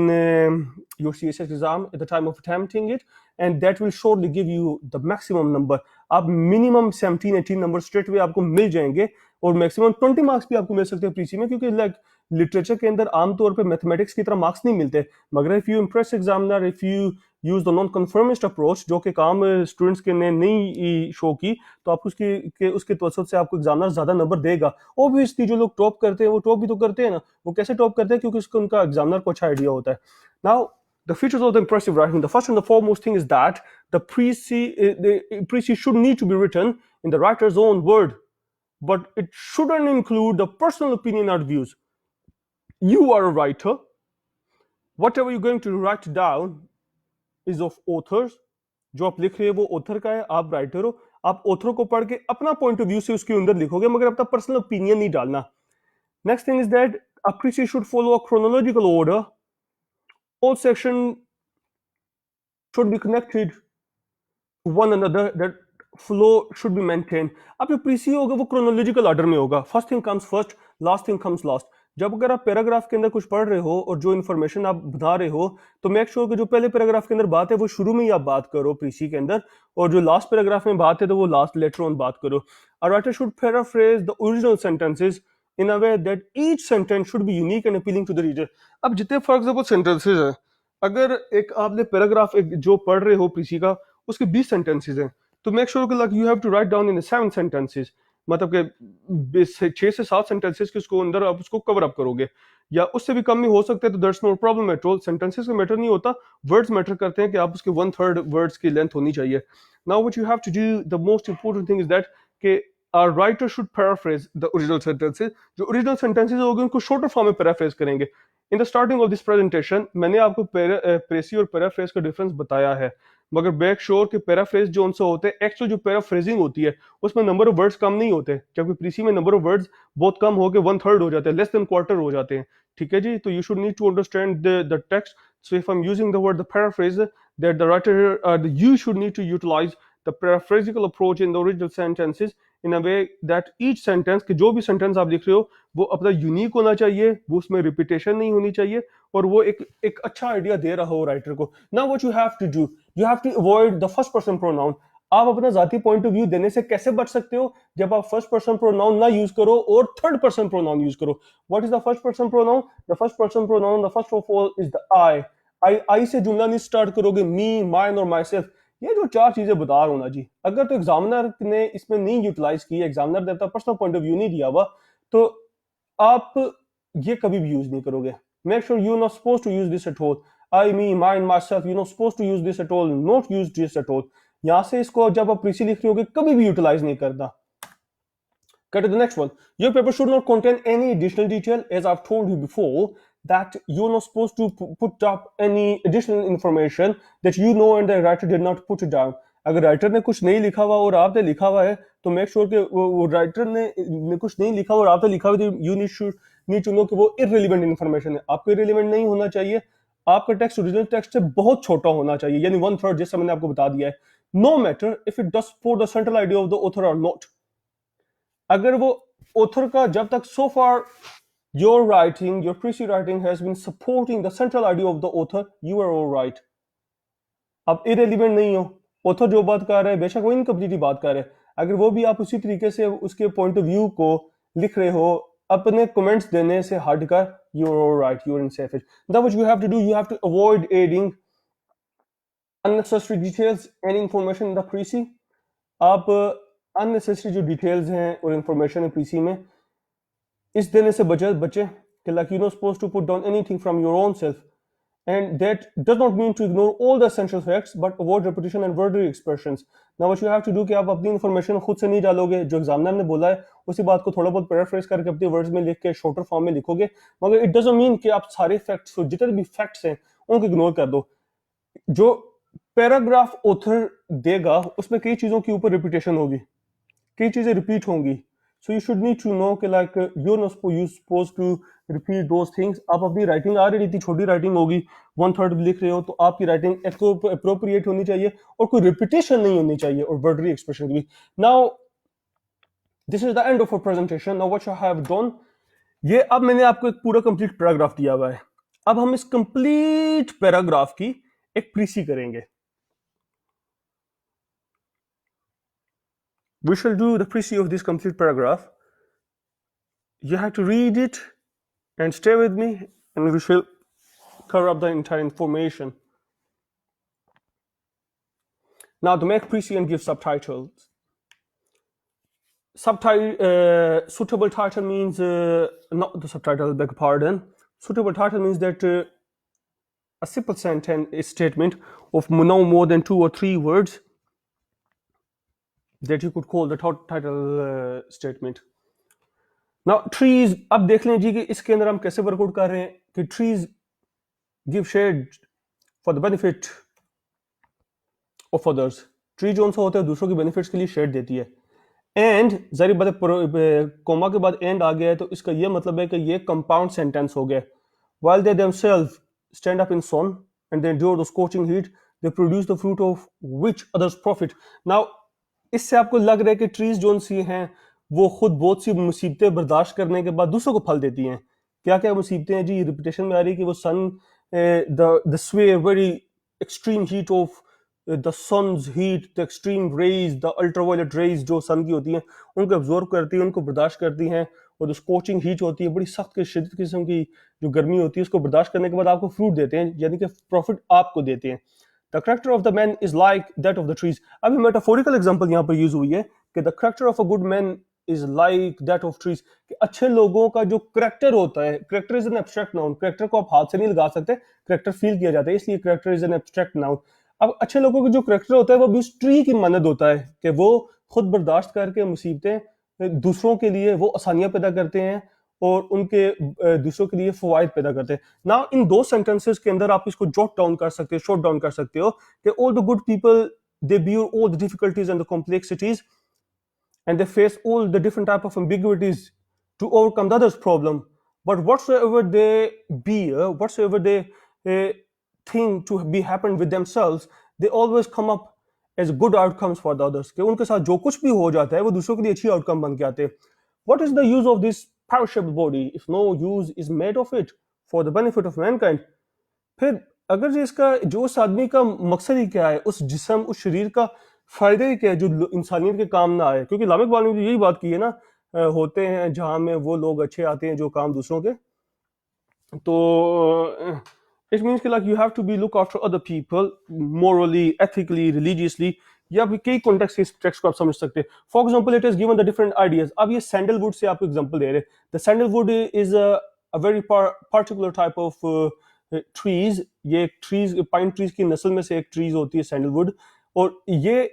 your CSS exam at the time of attempting it, and that will surely give you the maximum number. आप minimum 17-18 number straight way आपको मिल जाएंगे और maximum 20 marks भी आपको मिल सकते हैं प्रीसी में, क्योंकि लाइक लिटरेचर के अंदर आमतौर पे मैथमेटिक्स की तरह मार्क्स नहीं मिलते. मगर if you impress examiner, if you use the non conformist approach जो कि काम स्टूडेंट्स के ने नहीं शो की, तो आप उसके तवसत से आपको एग्जामिनर ज्यादा नंबर देगा. ऑब्वियसली जो लोग टॉप करते हैं वो टॉप भी तो करते हैं ना. वो कैसे टॉप करते हैं? क्योंकि उसको उनका एग्जामिनर को अच्छा आइडिया होता है. Now the features of the impressive writing, the first and the foremost thing is that the precis should need to be written in the writer's own word, but it shouldn't include the personal opinion or views. You are a writer. Whatever you're going to write down is of authors. जो आप लिख रहे हो वो author का है, आप writer हो, आप ऑथर को पढ़ के अपना पॉइंट ऑफ व्यू से उसके अंदर लिखोगे, मगर अपना पर्सनल ओपिनियन नहीं डालना. Next thing is that a precis should follow a chronological order. All sections should be connected to one another. That flow should be maintained. अब जो प्रीसी होगा वो क्रोनोलॉजिकल ऑर्डर में होगा. First thing comes first, last thing comes last. जब अगर आप paragraph के अंदर कुछ पढ़ रहे हो और जो इन्फॉर्मेशन आप बता रहे हो, तो मेक श्योर कि जो पहले पैराग्राफ के अंदर बात है वो शुरू में ही आप बात करो प्रीसी के अंदर, और जो लास्ट पैराग्राफ में बात है तो वो लास्ट लेटर ऑन बात करो. A writer should paraphrase the original sentences in a way that each sentence should be unique and appealing to the reader. अब जितने फॉर एग्जांपल सेंटेंसेस हैं, अगर एक आपने पैराग्राफ एक जो पढ़ रहे हो प्रीसी का, उसके 20 सेंटेंसेस हैं, तो मेक श्योर कि like you have to write down in 7 sentences. मतलब कि 6 से 7 सेंटेंसेस के उसको अंदर आप उसको कवर अप करोगे, या उससे भी कम ही हो सकते हैं, तो that's no problem at all. Sentences का मैटर नहीं होता, वर्ड्स मैटर करते हैं कि आप उसके 1/3 वर्ड्स की लेंथ होनी चाहिए. Now what you have to do, the most important thing is that कि a writer should paraphrase the original sentences. जो original sentences होंगे उनको shorter form में paraphrase करेंगे. In the starting of this presentation मैंने आपको प्रेसी और paraphrase का डिफरेंस बताया है, मगर मेक श्योर कि पैराफ्रेज जो उनसे होते हैं, एक्चुअल जो पैराफ्रेजिंग होती है उसमें नंबर ऑफ वर्ड्स कम नहीं होते, जबकि प्रीसी में नंबर ऑफ वर्ड्स बहुत कम होकर 1/3 हो जाते हैं, लेस देन क्वार्टर हो जाते हैं. ठीक है जी. तो you should need to understand the text. So if I am using the word the paraphrase, that the writer you should need to utilize the paraphrasical approach in the original sentences in a way that each sentence के जो भी sentence आप लिख रहे हो वो अपना unique होना चाहिए, वो उसमें रिपीटेशन नहीं होनी चाहिए, और वो एक अच्छा आइडिया दे रहा हो राइटर को. Now what you have to do, you have to avoid the first person pronoun. आप अपना जाती पॉइंट ऑफ व्यू देने से कैसे बच सकते हो? जब आप फर्स्ट पर्सन प्रोनाउन ना यूज करो और थर्ड पर्सन प्रोनाउन यूज करो. What is the first person pronoun? The first person pronoun, the first of all is the I से जुमला नहीं स्टार्ट करोगे, मी, माइन और माई सेल्फ. ये जो 4 चीजें बता रहा हूं ना जी, अगर तो एग्जामिनर ने इसमें नहीं यूटिलाइज की, एग्जामिनर देता पर्सनल पॉइंट ऑफ व्यू नहीं दिया हुआ, तो आप ये कभी भी यूज नहीं करोगे. Make sure you not suppose to use this at all. I, me, mine, myself, you not suppose to use this at all, not use this at all. यहां से इसको जब आप प्रीसी लिख रहे होगे कभी भी यूटिलाइज नहीं करना. Get to the next one. Your paper should not contain any additional detail. As I've told you before, that you're not supposed to put up any additional information that you know and the writer did not put it down. अगर writer ने कुछ नहीं लिखा हुआ और आपने लिखा हुआ है, तो मेक श्योर कि वो राइटर ने कुछ नहीं लिखा हुआ और आपने लिखा हुआ है, यू नीड टू नो कि वो इररिलेवेंट इन्फॉर्मेशन है. आपको इररिलेवेंट नहीं होना चाहिए. आपका टेक्स्ट ओरिजिनल टेक्स्ट से बहुत छोटा होना चाहिए, यानी 1/3, जैसा मैंने आपको बता दिया है. No matter if it does support the central idea of the author और नॉट. अगर वो ऑथर का जब तक so far your writing, your precis writing has been supporting the central idea of the author, you are all right. अब irrelevant नहीं हो, author जो बात कर रहा है बेशक वो इनकम्प्लीट बात कर रहा है, अगर वो भी आप उसी तरीके से उसके पॉइंट ऑफ व्यू को लिख रहे हो अपने कमेंट्स देने से हटकर, you are all right, you are in safe. Now what you have to do, you have to avoid adding unnecessary details and information in the precis. आप अननेसेसरी जो डिटेल्स हैं और इंफॉर्मेशन है पीसी में, इस देने से बचे कि like you know suppose to put down anything from your own self, and that does not mean to ignore all the essential facts but avoid repetition and wordy expressions. Now what you have to do कि आप अपनी information खुद से नहीं डालोगे, जो examiner ने बोला है उसी बात को थोड़ा बहुत पैराफ्रेज करके अपने वर्ड्स में लिख के शॉर्टर फॉर्म में लिखोगे, मगर इट डजंट मीन कि आप सारे फैक्ट्स, जितने भी फैक्ट्स हैं उनको इग्नोर कर दो. जो पैराग्राफ ऑथर देगा उसमें कई चीजों के ऊपर रिपीटेशन होगी, कई चीजें रिपीट होंगी, So you should need to know कि like you're supposed to repeat those things. आप अपनी राइटिंग आ रही थी, छोटी राइटिंग होगी, 1/3 लिख रहे हो तो आपकी राइटिंग अप्रोप्रिएट होनी चाहिए और कोई रिपीटेशन नहीं होनी चाहिए और वर्डरी एक्सप्रेशन की भी. Now this is the end of a presentation. Now what I have done, ये अब मैंने आपको एक पूरा कंप्लीट पैराग्राफ दिया हुआ है. अब हम इस कंप्लीट पैराग्राफ की एक प्रीसी करेंगे. We shall do the précis of this complete paragraph. You have to read it and stay with me, and we shall cover up the entire information. Now, to make précis and give subtitles. Suitable title means, not the subtitle, beg pardon. Suitable title means that a simple sentence, a statement of no more than 2 or 3 words that you could call the title statement. Now trees, अब देख लें जी कि इसके अंदर हम कैसे workout कर रहे हैं कि trees give shade for the benefit of others. Tree जो सा होता है दूसरों की बेनिफिट्स के लिए शेड देती है. एंड जारी बात कोमा के बाद एंड आ गया है तो इसका ये मतलब है कि ये कंपाउंड सेंटेंस हो गया. While they themselves stand up in sun and they endure the scorching heat, they produce the fruit of which others profit. Now इससे आपको लग रहा है कि ट्रीज जोन सी हैं वो खुद बहुत सी मुसीबतें बर्दाश्त करने के बाद दूसरों को फल देती हैं. क्या क्या मुसीबतें हैं जी? रिपीटेशन में आ रही है कि वो sun the sway very extreme heat of the sun's heat, the extreme rays, the ultraviolet rays जो सन की होती हैं उनको एब्जॉर्ब करती है, उनको बर्दाश्त करती हैं. और जो स्कोचिंग हीट होती है, बड़ी सख्त शदीद किस्म की जो गर्मी होती है, उसको बर्दाश्त करने के बाद आपको फ्रूट देते हैं, यानी कि प्रॉफिट आपको देते हैं. The character of the man is like that of the trees. अभी मेटाफोरिकल एग्जांपल यहाँ पर यूज हुई है कि the character of a good man is like that of trees. कि अच्छे लोगों का जो करेक्टर होता है, character is an abstract noun. Character को आप हाथ से नहीं लगा सकते, करेक्टर फील किया जाता है, इसलिए character is an abstract noun. अब अच्छे लोगों का जो करेक्टर होता है वो भी उस ट्री की मानद होता है कि वो खुद बर्दाश्त करके मुसीबतें दूसरों के लिए वो आसानियां पैदा करते हैं और उनके दूसरों के लिए फवायद पैदा करते हैं. नाउ इन दो सेंटेंसेस के अंदर आप इसको जॉट डाउन कर सकते हो, शॉर्ट डाउन कर सकते हो कि all the good people they bear all the difficulties and the complexities and they face all the different type of ambiguities to overcome the other's problem, but whatsoever they bear, whatsoever they think to be happen with themselves, they always come up as good outcomes for the others. कि उनके साथ जो कुछ भी हो जाता है वो दूसरों के लिए अच्छी आउटकम बन के आते हैं. What is the use of this perishable body if no use is made of it for the benefit of mankind? फिर अगर जी इसका जो उस आदमी का मकसद ही क्या है, उस जिस्म उस शरीर का फायदा ही क्या है जो इंसानियत के काम ना आए. क्योंकि लामिक इकबाल ने भी यही बात की है ना, होते हैं जहां में वो लोग अच्छे आते हैं जो काम दूसरों के. तो it means कि like you have to be look after other people morally, ethically, religiously. या भी कई कॉन्टेक्स्ट इस टेक्स्ट को आप समझ सकते हैं. For example it is given the different ideas. अब ये सैंडलवुड से आपको एग्जांपल दे रहे हैं. The sandalwood is a very particular type of trees. ये ट्रीज पाइन ट्रीज की नस्ल में से एक ट्रीज होती है सैंडलवुड, और ये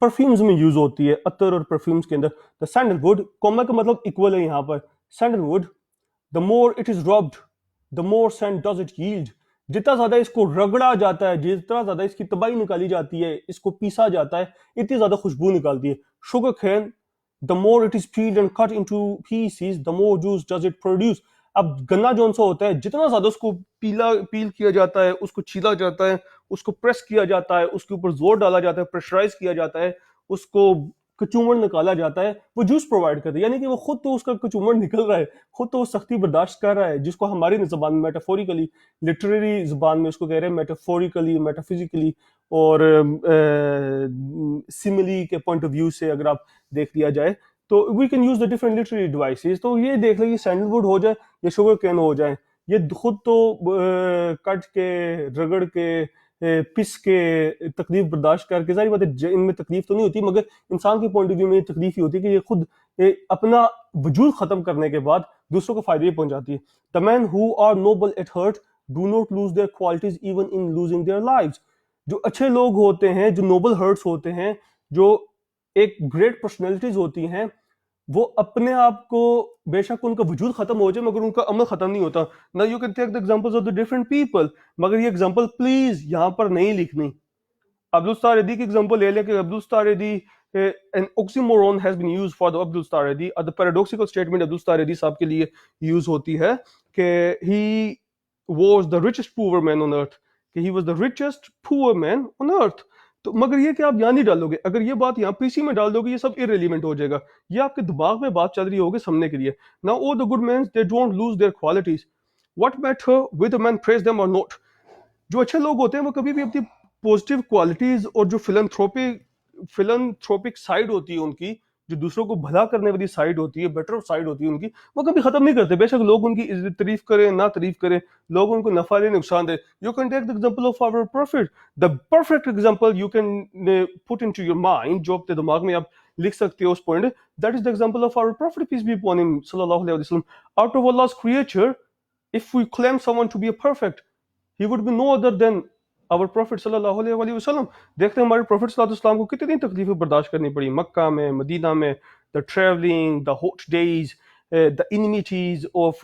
परफ्यूम्स में यूज होती है, अत्तर और परफ्यूम्स के अंदर. द सैंडलवुड कॉमा का मतलब इक्वल है यहाँ पर. Sandalwood the more it is rubbed the more sand does it yield. जितना ज्यादा इसको रगड़ा जाता है, जितना ज्यादा इसकी तबाही निकाली जाती है, इसको पीसा जाता है, इतनी ज्यादा खुशबू निकालती है. Sugar cane the more it is peeled and cut into pieces the more juice does it produce. अब गन्ना जो सा होता है, जितना ज्यादा उसको पील किया जाता है, उसको छीला जाता है, उसको प्रेस किया जाता है, उसके ऊपर जोर डाला जाता है, प्रेशराइज किया जाता है, उसको कचूमर निकाला जाता है, वो जूस प्रोवाइड करता है. यानी कि वो खुद तो उसका कचूमर निकल रहा है, खुद तो वो सख्ती बर्दाश्त कर रहा है, जिसको हमारी जबान में मेटाफोरिकली, लिटरेरी जबान में उसको कह रहे हैं मेटाफोरिकली, मेटाफिजिकली और सिमिली के पॉइंट ऑफ व्यू से अगर आप देख लिया जाए तो we can use the different literary devices. तो ये देख लें, सैंडलवुड हो जाए या शुगर कैन हो जाए, ये खुद तो कट के, रगड़ के, पिस के, तकलीफ बर्दाश्त करके, सारी बातें इनमें तकलीफ तो नहीं होती, मगर इंसान के पॉइंट ऑफ व्यू में ये तकलीफ ही होती है कि ये खुद अपना वजूद खत्म करने के बाद दूसरों को फायदे पहुंचाती है. The man who are noble at heart do not lose their qualities even in losing their lives. जो अच्छे लोग होते हैं, जो नोबल हर्ट्स होते हैं, जो एक ग्रेट पर्सनैलिटीज होती हैं, वो अपने आप को बेशक उनका वजूद खत्म हो जाए मगर उनका अमल खत्म नहीं होता. ना you can take the examples of the different people, मगर ये एग्जांपल प्लीज यहां पर नहीं लिखनी. अब्दुल सत्तार रेदी की एग्जांपल ले लें कि Abdul Sattar रेदी an oxymoron has been used for the Abdul Staredi. The paradoxical statement Abdul Staredi साहब के लिए यूज होती है कि he was the richest poor man on earth, कि he was the richest poor man on earth. तो मगर ये कि आप यहाँ नहीं डालोगे, अगर ये बात यहाँ पीसी में डाल दोगे ये सब इरेलीवेंट हो जाएगा, ये आपके दिमाग में बात चल रही होगी समझने के लिए. Now all the good men they don't lose their qualities. What matter whether man praise them or not? जो अच्छे लोग होते हैं वो कभी भी अपनी पॉजिटिव क्वालिटीज और जो फिलंथ्रोपिक साइड होती है उनकी, जो दूसरों को भला करने वाली साइड होती है, बेटर साइड होती है उनकी, वो कभी खत्म नहीं करते. बेशक लोग उनकी तारीफ करें ना तारीफ करें, लोग उनको नफा दे नुकसान दे. You can take the example of our prophet, the perfect example you can put into your mind, जो अपने दिमाग में आप लिख सकते हो उस point, that is the example of our prophet peace be upon him सल्लल्लाहु अलैहि वसल्लम. आउट ऑफ अल्लाह's creature, if we claim someone to be a perfect, he would be no other than our Prophet सल्लल्लाहु अलैहि वसल्लम. देखते हैं हमारे Prophet सल्लल्लाहु अलैहि वसल्लम को कितनी तकलीफें बर्दाश्त करनी पड़ी मक्का में, मदीना में, the traveling, the hot days, the enmities of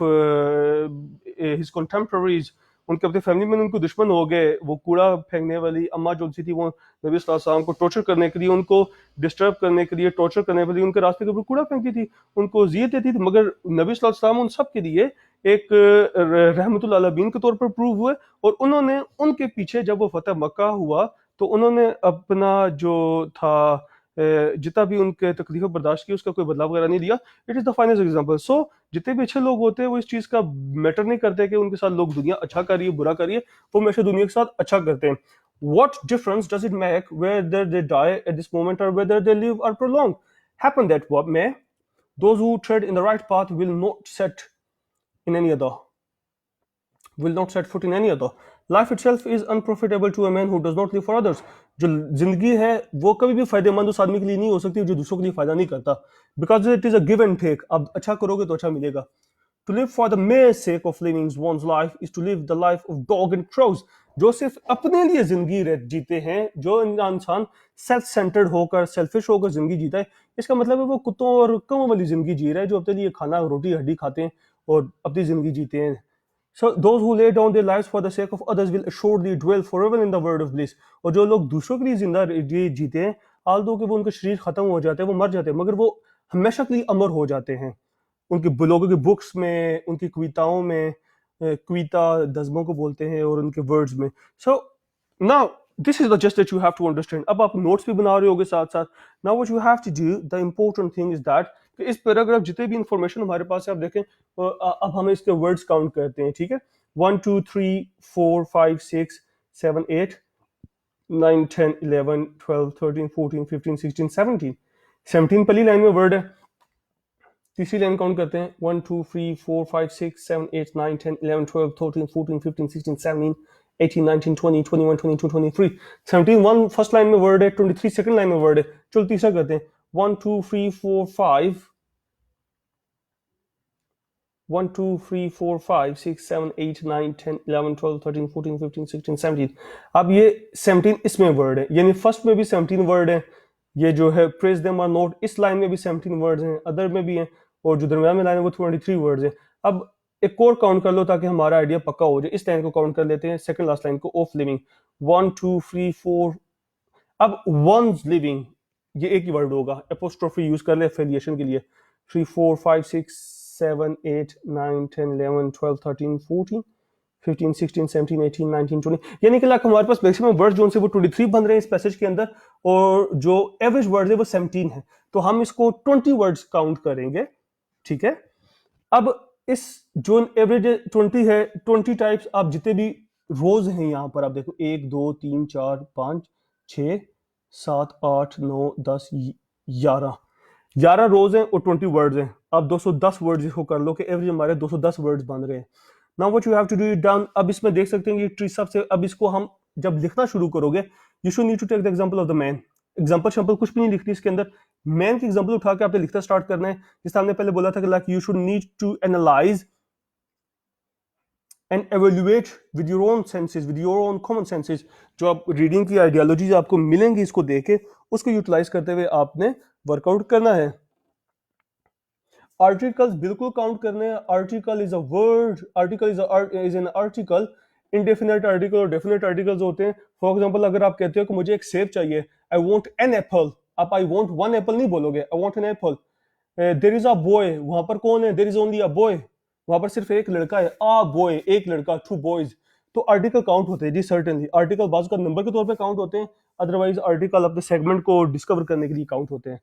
his contemporaries. उनके अपने फैमिली में उनको दुश्मन हो गए, वो कूड़ा फेंकने वाली अम्मा जो सी थी वो नबी सल्लल्लाहु अलैहि वसल्लम को टॉर्चर करने के लिए, उनको डिस्टर्ब करने के लिए, टॉर्चर करने के लिए उनके रास्ते के ऊपर कूड़ा फेंकती थी, उनको जियत देती थी. मगर नबी सल्लल्लाहु अलैहि वसल्लम उन सब के लिए एक रहमतुल आलमीन के तौर पर प्रूव हुए. और उन्होंने उनके पीछे जब वो फतेह मक्का हुआ तो उन्होंने अपना जो था जितना भी उनके तकलीफें बर्दाश्त की उसका कोई बदलाव वगैरह नहीं दिया. It is the finest example. So जितने भी अच्छे लोग होते हैं वो इस चीज का मैटर नहीं करते कि उनके साथ लोग दुनिया अच्छा कर रही है बुरा कर रही है, वो हमेशा दुनिया के साथ अच्छा करते हैं. What difference does it make whether they die at this moment or whether they live or prolong? Happen that what may those who tread in the right path will not set in any other, will not set foot in any other. Life itself is unprofitable to a man who does not live for others. जो जिंदगी है वो कभी भी फायदेमंद उस आदमी के लिए नहीं हो सकती जो दूसरों के लिए फायदा नहीं करता. Because it is a give and take. अब अच्छा करोगे तो अच्छा मिलेगा. To live for the mere sake of living one's life is to live the life of dog and crows. जो सिर्फ अपने लिए जिंदगी जीते हैं, जो इंसान सेल्फ सेंटर्ड होकर सेल्फिश होकर जिंदगी जीता है, इसका मतलब है वो कुत्तों और कौओं वाली जिंदगी जी रहा है जो अपने लिए खाना रोटी हड्डी खाते हैं और अपनी जिंदगी जीते हैं. So those who lay down their lives for the sake of others will assuredly dwell forever in the world of bliss. और जो लोग दूसरों के लिए जिंदा जीते हैं, आल दो कि वो उनका शरीर खत्म हो जाता है, वो मर जाते हैं, मगर वो हमेशा के लिए अमर हो जाते हैं. उनके लोगों की बुक्स में, उनकी कविताओं में, कविता दज़्मों को बोलते हैं और उनके वर्ड्स में. So now this is the just that you have to understand. अब आप नोट्स भी बना रहे होगे साथ साथ. Now what you have to do, the important thing is that इस पैराग्राफ जितने भी इंफॉर्मेशन हमारे पास है आप देखें, अब हम इसके वर्ड्स काउंट करते हैं. ठीक है, 1 2 3 4 5 6 7 8 9 10 11 12 13 14 15 16 17. 17 पहली लाइन में वर्ड है. तीसरी लाइन काउंट करते हैं. 1 2 3 4 5 6 7 8 9 10 11 12 13 14 15 16 17 18 19 20 21 22 23. 17 1 फर्स्ट लाइन में वर्ड है, 23 सेकंड लाइन में वर्ड है. चलो तीसरा करते हैं. 1 2 3 4 5 1 2 3 4 5 6 7 8 9 10 11 12 13 14 15 16 17. अब ये 17 इसमें वर्ड है, यानी फर्स्ट में भी 17 वर्ड है. ये जो है प्रेज देम आर नॉट, इस लाइन में भी 17 वर्ड्स हैं, अदर में भी हैं, और जो दरमियान में लाइन है वो 23 वर्ड्स हैं. अब एक और काउंट कर लो ताकि हमारा आइडिया पक्का हो जाए. इस लाइन को काउंट कर लेते हैं, सेकंड लास्ट लाइन को, ऑफ लिविंग. 1 2 3 4. अब वंस लिविंग ये एक ही वर्ड होगा, एपोस्ट्रोफी यूज कर ले एफिलिएशन के लिए. 3 4 5 6 7 8 9 10 11 12 13 14 15 16 17 18 19 20. यानी कि हमारे पास मैक्सिमम वर्ड्स जो से वो 23 बन रहे हैं इस पैसेज के अंदर, और जो एवरेज वर्ड है वो 17 है. तो हम इसको 20 वर्ड्स काउंट करेंगे. ठीक है, अब इस जो एवरेज 20 है, 20 टाइप्स. आप जितने भी रोज हैं यहाँ पर आप देखो, 1 2 3 4 5 6 7 8 9 10 11 रोज हैं और 20 वर्ड्स हैं. आप 210 वर्ड्स इसको कर लो कि एवरेज हमारे 210 वर्ड्स बन रहे हैं. Now what you have to do it down. अब इसमें देख सकते हैं ये ट्री सबसे, अब इसको हम जब लिखना शुरू करोगे, you should need to take the example of the man. Example शैंपल कुछ भी नहीं लिखनी इसके अंदर, मैन की एग्जांपल उठा के आपने लिखना स्टार्ट करना है. जिस हमने पहले बोला था कि like you should need to analyse and evaluate with your own senses, with your own common senses. जो आप रीडिंग की आइडियोलॉजीज आपको मिलेंगी इसको देके, उसको यूटिलाइज करते हुए आपने वर्कआउट करना है. आर्टिकल्स बिल्कुल काउंट करने हैं. Article is a word, article is an article. Indefinite article और डेफिनेट आर्टिकल्स होते हैं. फॉर एग्जांपल अगर आप कहते हो कि मुझे एक सेब चाहिए, आई वांट एन एप्पल, आप आई वॉन्ट वन एप्पल नहीं बोलोगे, I want an apple. There is a boy, वहां पर कौन है? There is only a boy, वहां पर सिर्फ एक लड़का है। आ बॉय, एक लड़का, टू बॉयज। तो आर्टिकल काउंट होते हैं जी, सर्टेनली आर्टिकल बाजू का नंबर के तौर पे काउंट होते हैं, अदरवाइज आर्टिकल अपने सेगमेंट को डिस्कवर करने के लिए काउंट होते हैं।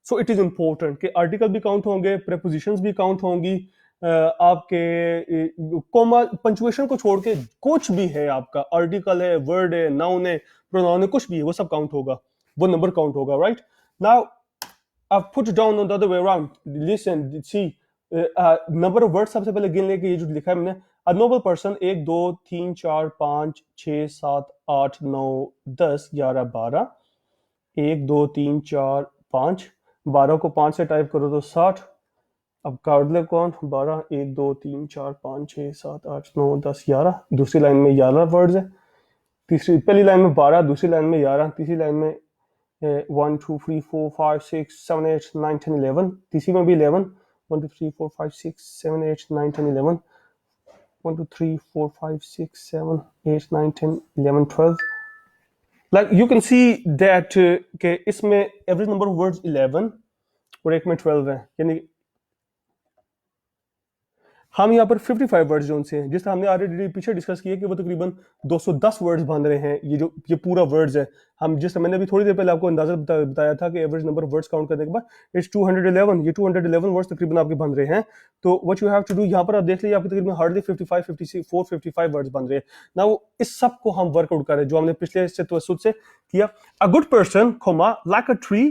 सो इट इज इंपॉर्टेंट कि आर्टिकल भी काउंट होंगे, प्रेपोजिशंस भी काउंट होंगी, आपके कॉमा पंचुएशन को छोड़ के कुछ भी है, आपका आर्टिकल है, वर्ड है, नाउन है, प्रोनाउन है, कुछ भी है, वो सब काउंट होगा, वो नंबर काउंट होगा, right? Now I've put it down on the other way around. Listen, see, number of word सबसे पहले गिन लेके, ये जो लिखा है मैंने, अ नोबल पर्सन 1 2 3 4 5 6 7 8 9 10 11 12, 1 2 3 4 5, 12 को 5 से टाइप करो तो 60। अब काट ले कौन? 12, 1 2 3 4 5 6 7 8 9 10 11, दूसरी लाइन में 11 वर्ड्स है, तीसरी पहली लाइन में 12, दूसरी लाइन में 11, तीसरी लाइन में 1 2 3 4 5 6 7 8 9 10 11, तीसरी में भी 11, 1 2 3 4 5 6 7 8 9 10 11, 1 2 3 4 5 6 7 8 9 10 11 12। like you can see that कि इसमें एवरेज नंबर ऑफ वर्ड्स 11 और एक में 12 है, यानी हम यहाँ पर 55 वर्ड्स जो उनसे हैं, जिस तरह हमने ऑलरेडी पीछे डिस्कस किया कि वो तकरीबन 210 वर्ड्स बन रहे हैं, ये पूरा वर्ड्स है। हम जिस मैंने अभी थोड़ी देर पहले आपको अंदाजा बताया था कि average number of words count करने के बाद इट्स 211, ये 211 वर्ड्स तकरीबन आपके बन रहे हैं। तो what you have to do, यहाँ पर आप देख लीजिए आपके तकरीबन हार्डली 55 54 55 वर्ड्स बन रहे हैं ना। वो इस सब को हम वर्कआउट कर रहे हैं जो हमने पिछले से तवज्जुद से किया। A good person comma like a tree,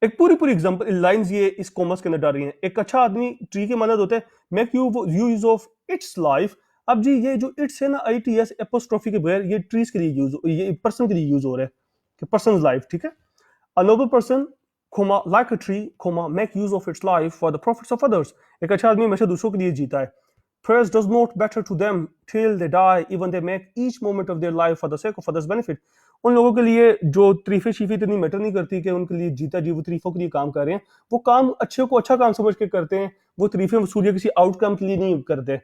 एक पूरी पूरी एग्जांपल लाइंस ये इस कॉमर्स के अंदर डाल रही हैं। एक अच्छा आदमी, ट्री के मदद होते हैं make use of its life. अब जी ये जो इट्स है ना, ITS एपोस्ट्रोफी के बगैर, ये ट्रीज के लिए यूज, ये पर्सन के लिए यूज हो रहा है कि पर्सन लाइफ, ठीक है। A noble person comma like a tree comma make use of its life for the profits of others. एक अच्छा आदमी हमेशा दूसरों के लिए जीता है। Praise does not better to them till they die, even they make each moment of their life for the sake of others' benefit. उन लोगों के लिए जो तरीफे शीफे इतनी मैटर नहीं करती कि उनके लिए जीता जी वो तरीफों के लिए काम कर रहे हैं, वो काम अच्छे को अच्छा काम समझ के करते हैं, वो तरीफे वसूलिया किसी आउटकम के लिए नहीं करते।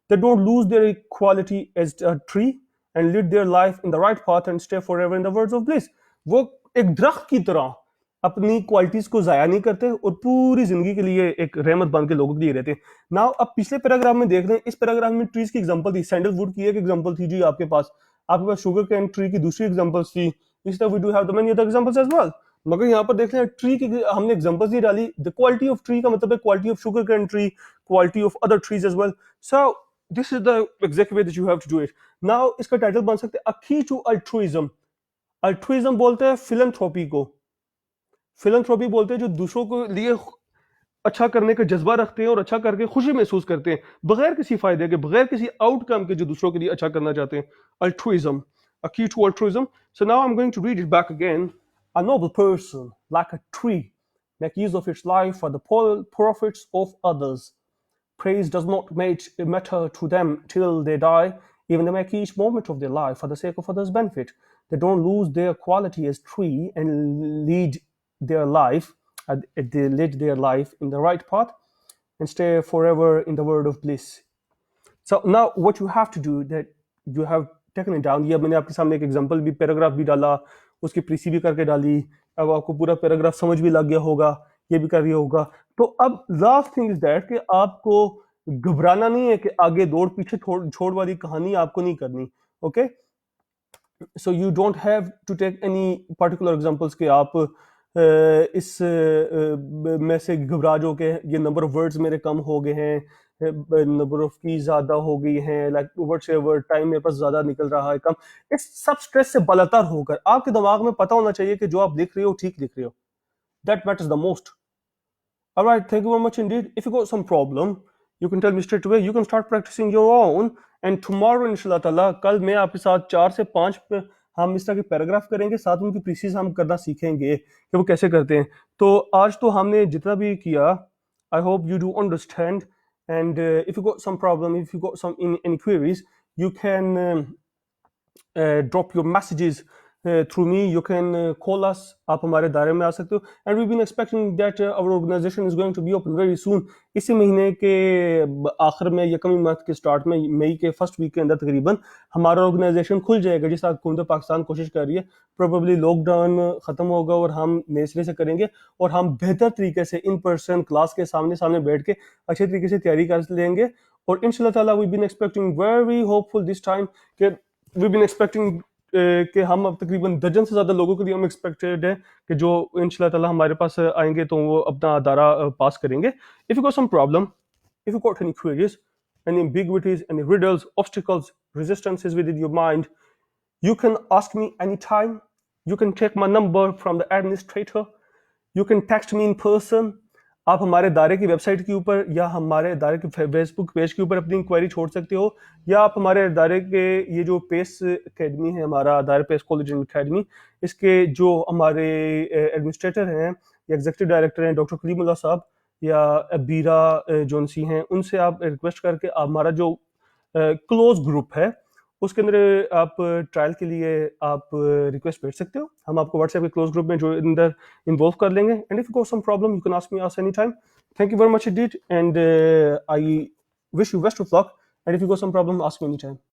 They don't lose their equality as a tree and lead their life in the right path and stay forever in the words of bliss. वो एक दरख्त की तरह अपनी क्वालिटीज को जाया नहीं करते और पूरी जिंदगी के लिए एक रहमत बन के लोगों के लिए रहते हैं। नाउ अब पिछले पैराग्राफ में देख रहे हैं, इस पैराग्राफ में ट्रीज की एग्जांपल थी, सैंडलवुड की एक एग्जांपल थी जी आपके पास शुगर कैन ट्री की दूसरी एग्जांपल्स थी। इस तरह we do have the many other examples as well. मगर यहाँ पर देख रहे हैं ट्री की हमने एग्जांपल्स नहीं डाली। द क्वालिटी ऑफ ट्री का मतलब है quality of sugar cane tree, quality of other trees as well. So this is the exact way that you have to do it. Now इसका टाइटल बन सकते हैं अ की टू अल्ट्रुइज्म। अल्ट्रुइज्म बोलते हैं फिलैंथ्रोपी को, फिलैंथ्रोपी बोलते हैं जो दूसरों के लिए अच्छा करने का जज्बा रखते हैं और अच्छा करके खुशी महसूस करते हैं बगैर किसी फायदे के, बगैर किसी आउटकम के, जो दूसरों के लिए अच्छा करना चाहते हैं। Altruism, a key to altruism. So now I'm going to read it back again. A noble person, like a tree, make use of its life for the profits of others. Praise does not matter to them till they die, even they make each moment of their life for the sake of others' benefit. They don't lose their quality as tree and lead their life, they lead their life in the right path and stay forever in the world of bliss. So now what you have to do, that you have taken it down. ये मैंने आपके सामने एक example भी, paragraph भी डाला, उसकी प्रीसी भी करके डाली। अब आपको पूरा पैराग्राफ समझ भी लग गया होगा, ये भी कर दिया होगा। तो अब लास्ट थिंग इज दैट कि आपको घबराना नहीं है कि आगे दौड़ पीछे छोड़ वाली कहानी आपको नहीं करनी। Okay, so you don't have to take any particular examples के आप इस में से घबरा जो के ये नंबर ऑफ वर्ड्स मेरे कम हो गए हैं, नंबर ऑफ की ज्यादा हो गई हैं, लाइक व्हाटएवर टाइम मेरे पास ज्यादा निकल रहा है, कम। इस सब स्ट्रेस से बलतर होकर आपके दिमाग में पता होना चाहिए कि जो आप लिख रहे हो ठीक लिख रहे हो। That matters the most. Alright, thank you very much indeed. If you got some problem, you can tell me straight away. You can start practicing your own. And tomorrow, इंशाल्लाह ताला, कल मैं आपके साथ 4 से 5 पे हम इस तरह के पैराग्राफ करेंगे, साथ उनकी प्रीसीज हम करना सीखेंगे कि वो कैसे करते हैं। तो आज तो हमने जितना भी किया, I hope you do understand. And if you got some problem, if you got some any queries, you can drop your messages through me you can call us, आप हमारे दायरे में आ सकते हो। And we been expecting that our organisation is going to be open very soon. इसी महीने के आखिर में या कमिंग मंथ के स्टार्ट में, मई के फर्स्ट वीक के अंदर तकरीबन हमारा ऑर्गेनाइजेशन खुल जाएगा, जिस हुकूमत पाकिस्तान कोशिश कर रही है। प्रोबेबली लॉकडाउन खत्म होगा और हम नए सिरे से करेंगे, और हम बेहतर तरीके से इन पर्सन क्लास के सामने सामने बैठ के अच्छे तरीके से तैयारी कर लेंगे। और इंशाल्लाह ताला we been expecting very hopeful this time कि वी बीन एक्सपेक्टिंग कि हम अब तकरीबन दर्जन से ज़्यादा लोगों के लिए हम एक्सपेक्टेड है कि जो इंशाल्लाह ताला हमारे पास आएंगे तो वो अपना दायरा पास करेंगे। If you got some problem, if you got any queries, any ambiguities, any riddles, obstacles, resistances within your mind, you can ask me anytime. You can take my number from the administrator. You can text me in person. आप हमारे दायरे की website के ऊपर या हमारे दायरे के फेसबुक पेज के ऊपर अपनी इंक्वायरी छोड़ सकते हो, या आप हमारे दायरे के ये जो पेस एकेडमी है, हमारा दायरे पेस कॉलेज एंड एकेडमी, इसके जो हमारे एडमिनिस्ट्रेटर हैं या एग्जीक्यूटिव डायरेक्टर हैं डॉक्टर कलीमुल्लाह साहब या बीरा जोनसी हैं, उनसे आप रिक्वेस्ट करके हमारा जो क्लोज ग्रुप है उसके अंदर आप ट्रायल के लिए आप रिक्वेस्ट भेज सकते हो। हम आपको व्हाट्सएप के क्लोज ग्रुप में जो अंदर इन्वॉल्व कर लेंगे। And if you got some problem you can ask me any time. Thank you very much indeed, and I wish you best of luck, and if you got some problem ask me any time.